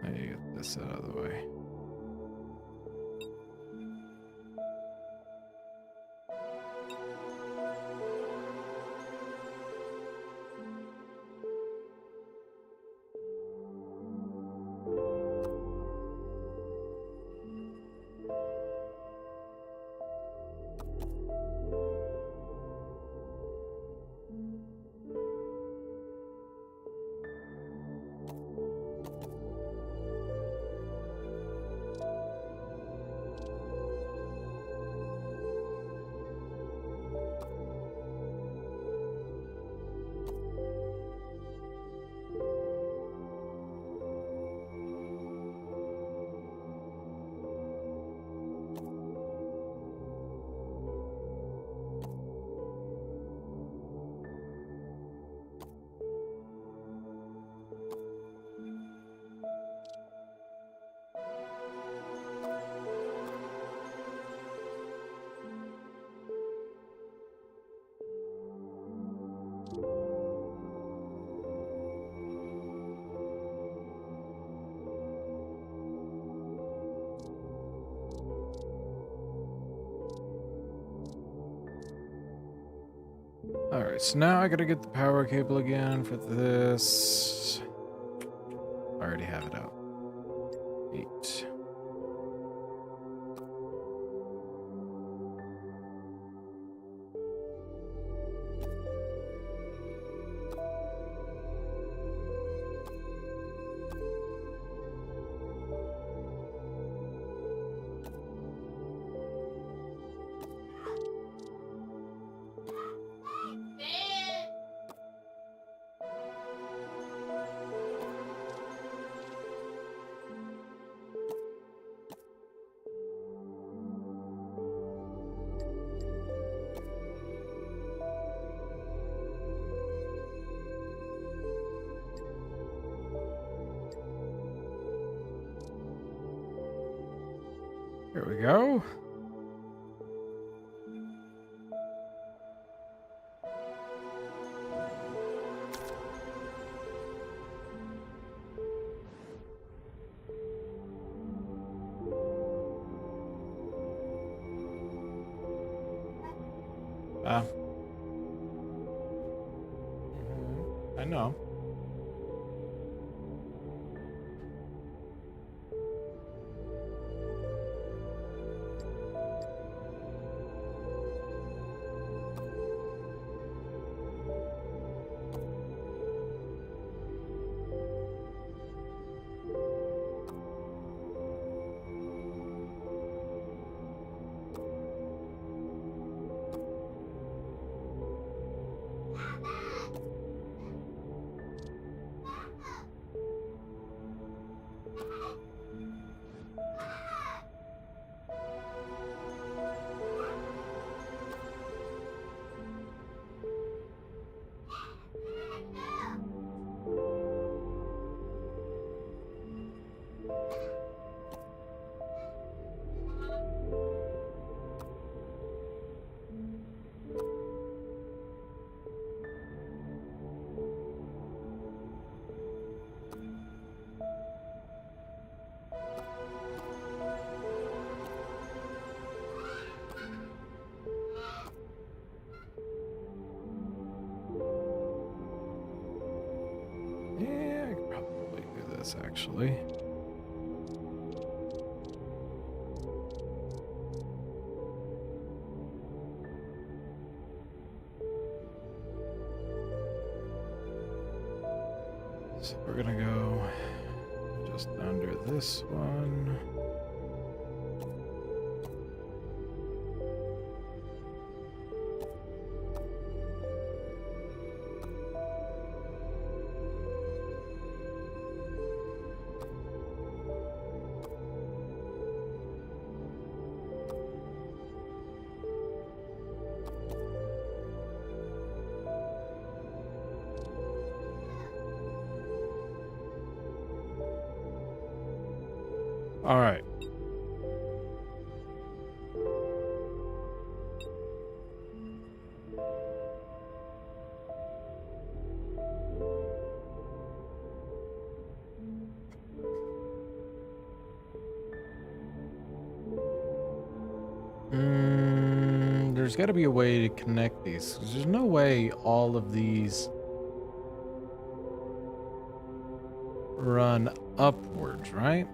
I need to get this out of the way. Alright, so now I gotta get the power cable again for this. I already have it out. 8. Here we go. I know. Yeah, I could probably do this actually. So we're gonna go just under this one. All right. There's got to be a way to connect these. 'Cause there's no way all of these run upwards, right?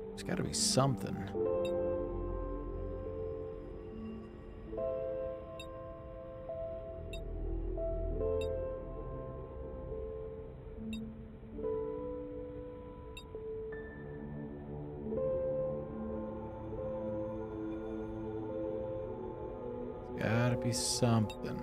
There's got to be something. Gotta be something.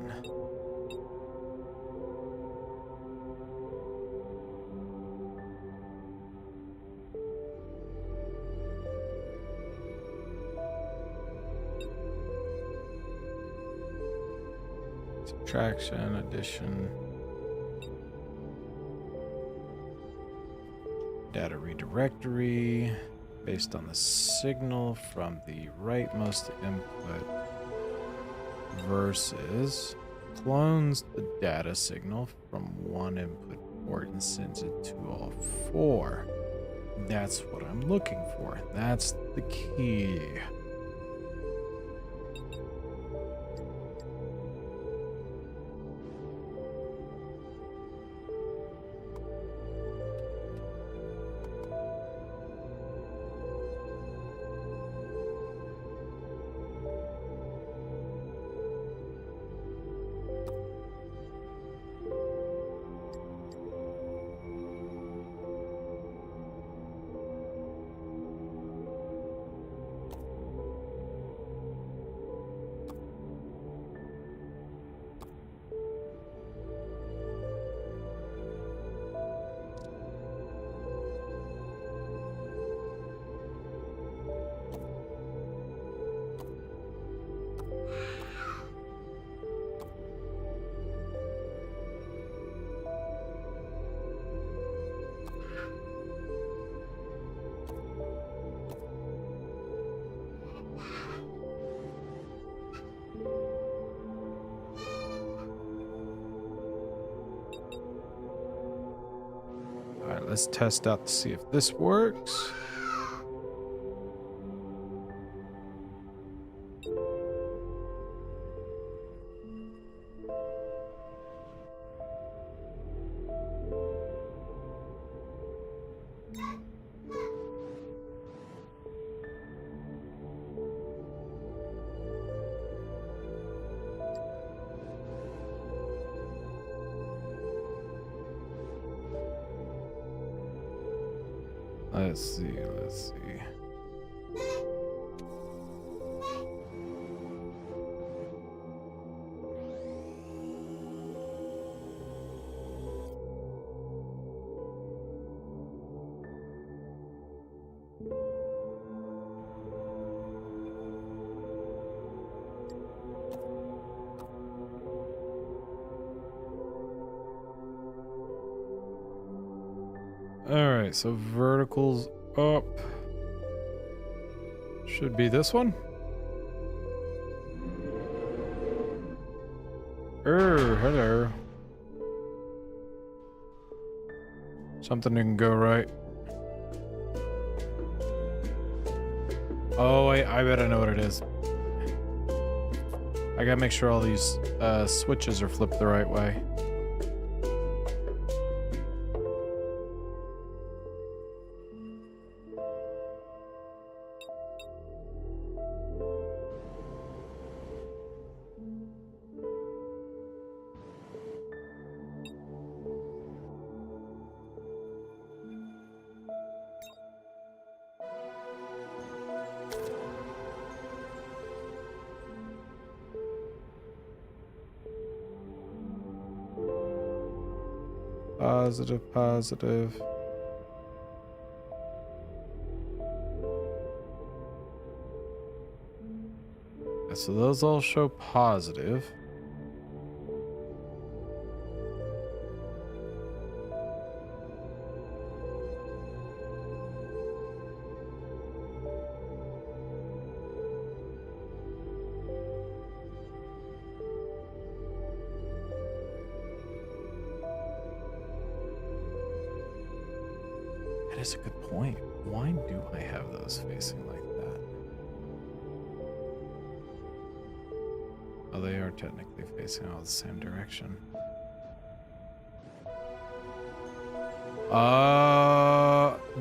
Subtraction, addition. Data redirectory based on the signal from the rightmost input versus clones the data signal from one input port and sends it to all four. That's what I'm looking for. That's the key. Alright, let's test out to see if this works. Let's see, let's see. Alright, so verticals up. Should be this one. Hello. Something didn't go right. Oh, I bet I know what it is. I gotta make sure all these switches are flipped the right way. Positive, positive. So those all show positive. That is a good point. Why do I have those facing like that? Oh, they are technically facing all the same direction.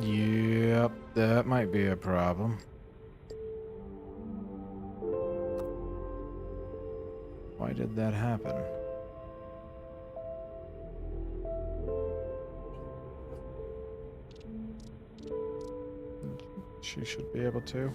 Yep, that might be a problem. Why did that happen? She should be able to.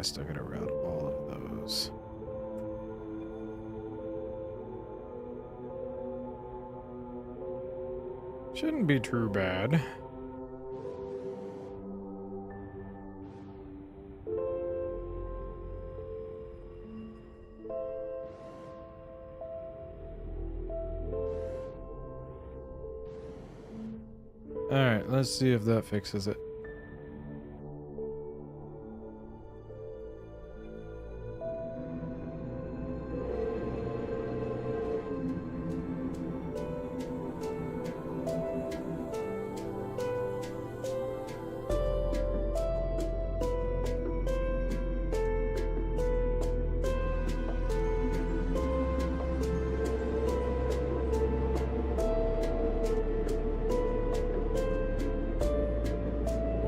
I still gotta route all of those. Shouldn't be too bad. Alright, let's see if that fixes it.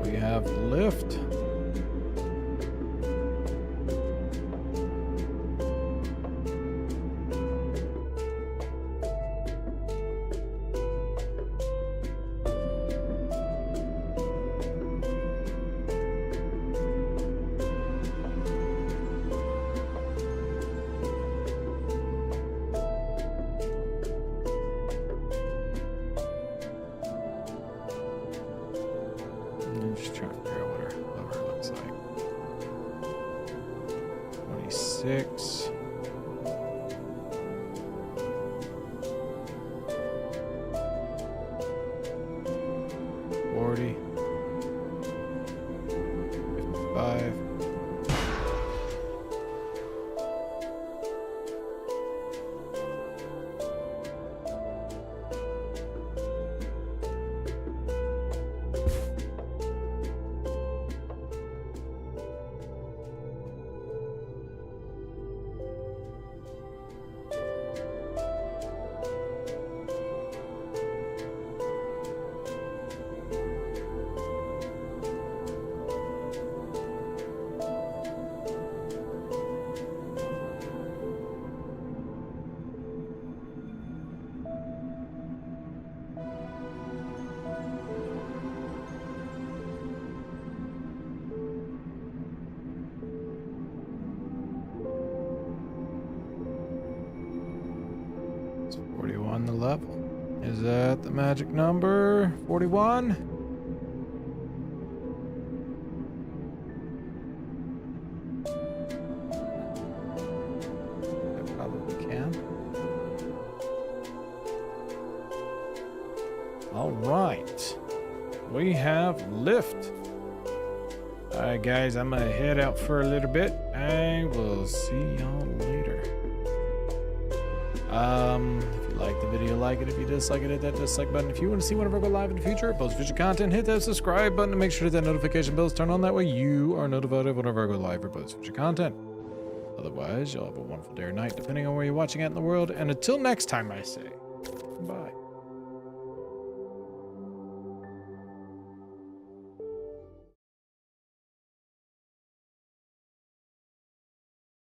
We have lift. I'm just trying to figure out what our lever looks like. 26. $40. $55. It's 41 the level. Is that the magic number? 41? I probably can. All right. We have lift. All right, guys, I'm gonna head out for a little bit. I will see y'all later. If you like the video, like it. If you dislike it, hit that dislike button. If you want to see whenever I go live in the future, post future content, hit that subscribe button to make sure that notification bell is turned on. That way you are notified of whenever I go live or post future content. Otherwise, y'all have a wonderful day or night, depending on where you're watching at in the world. And until next time, I say, bye.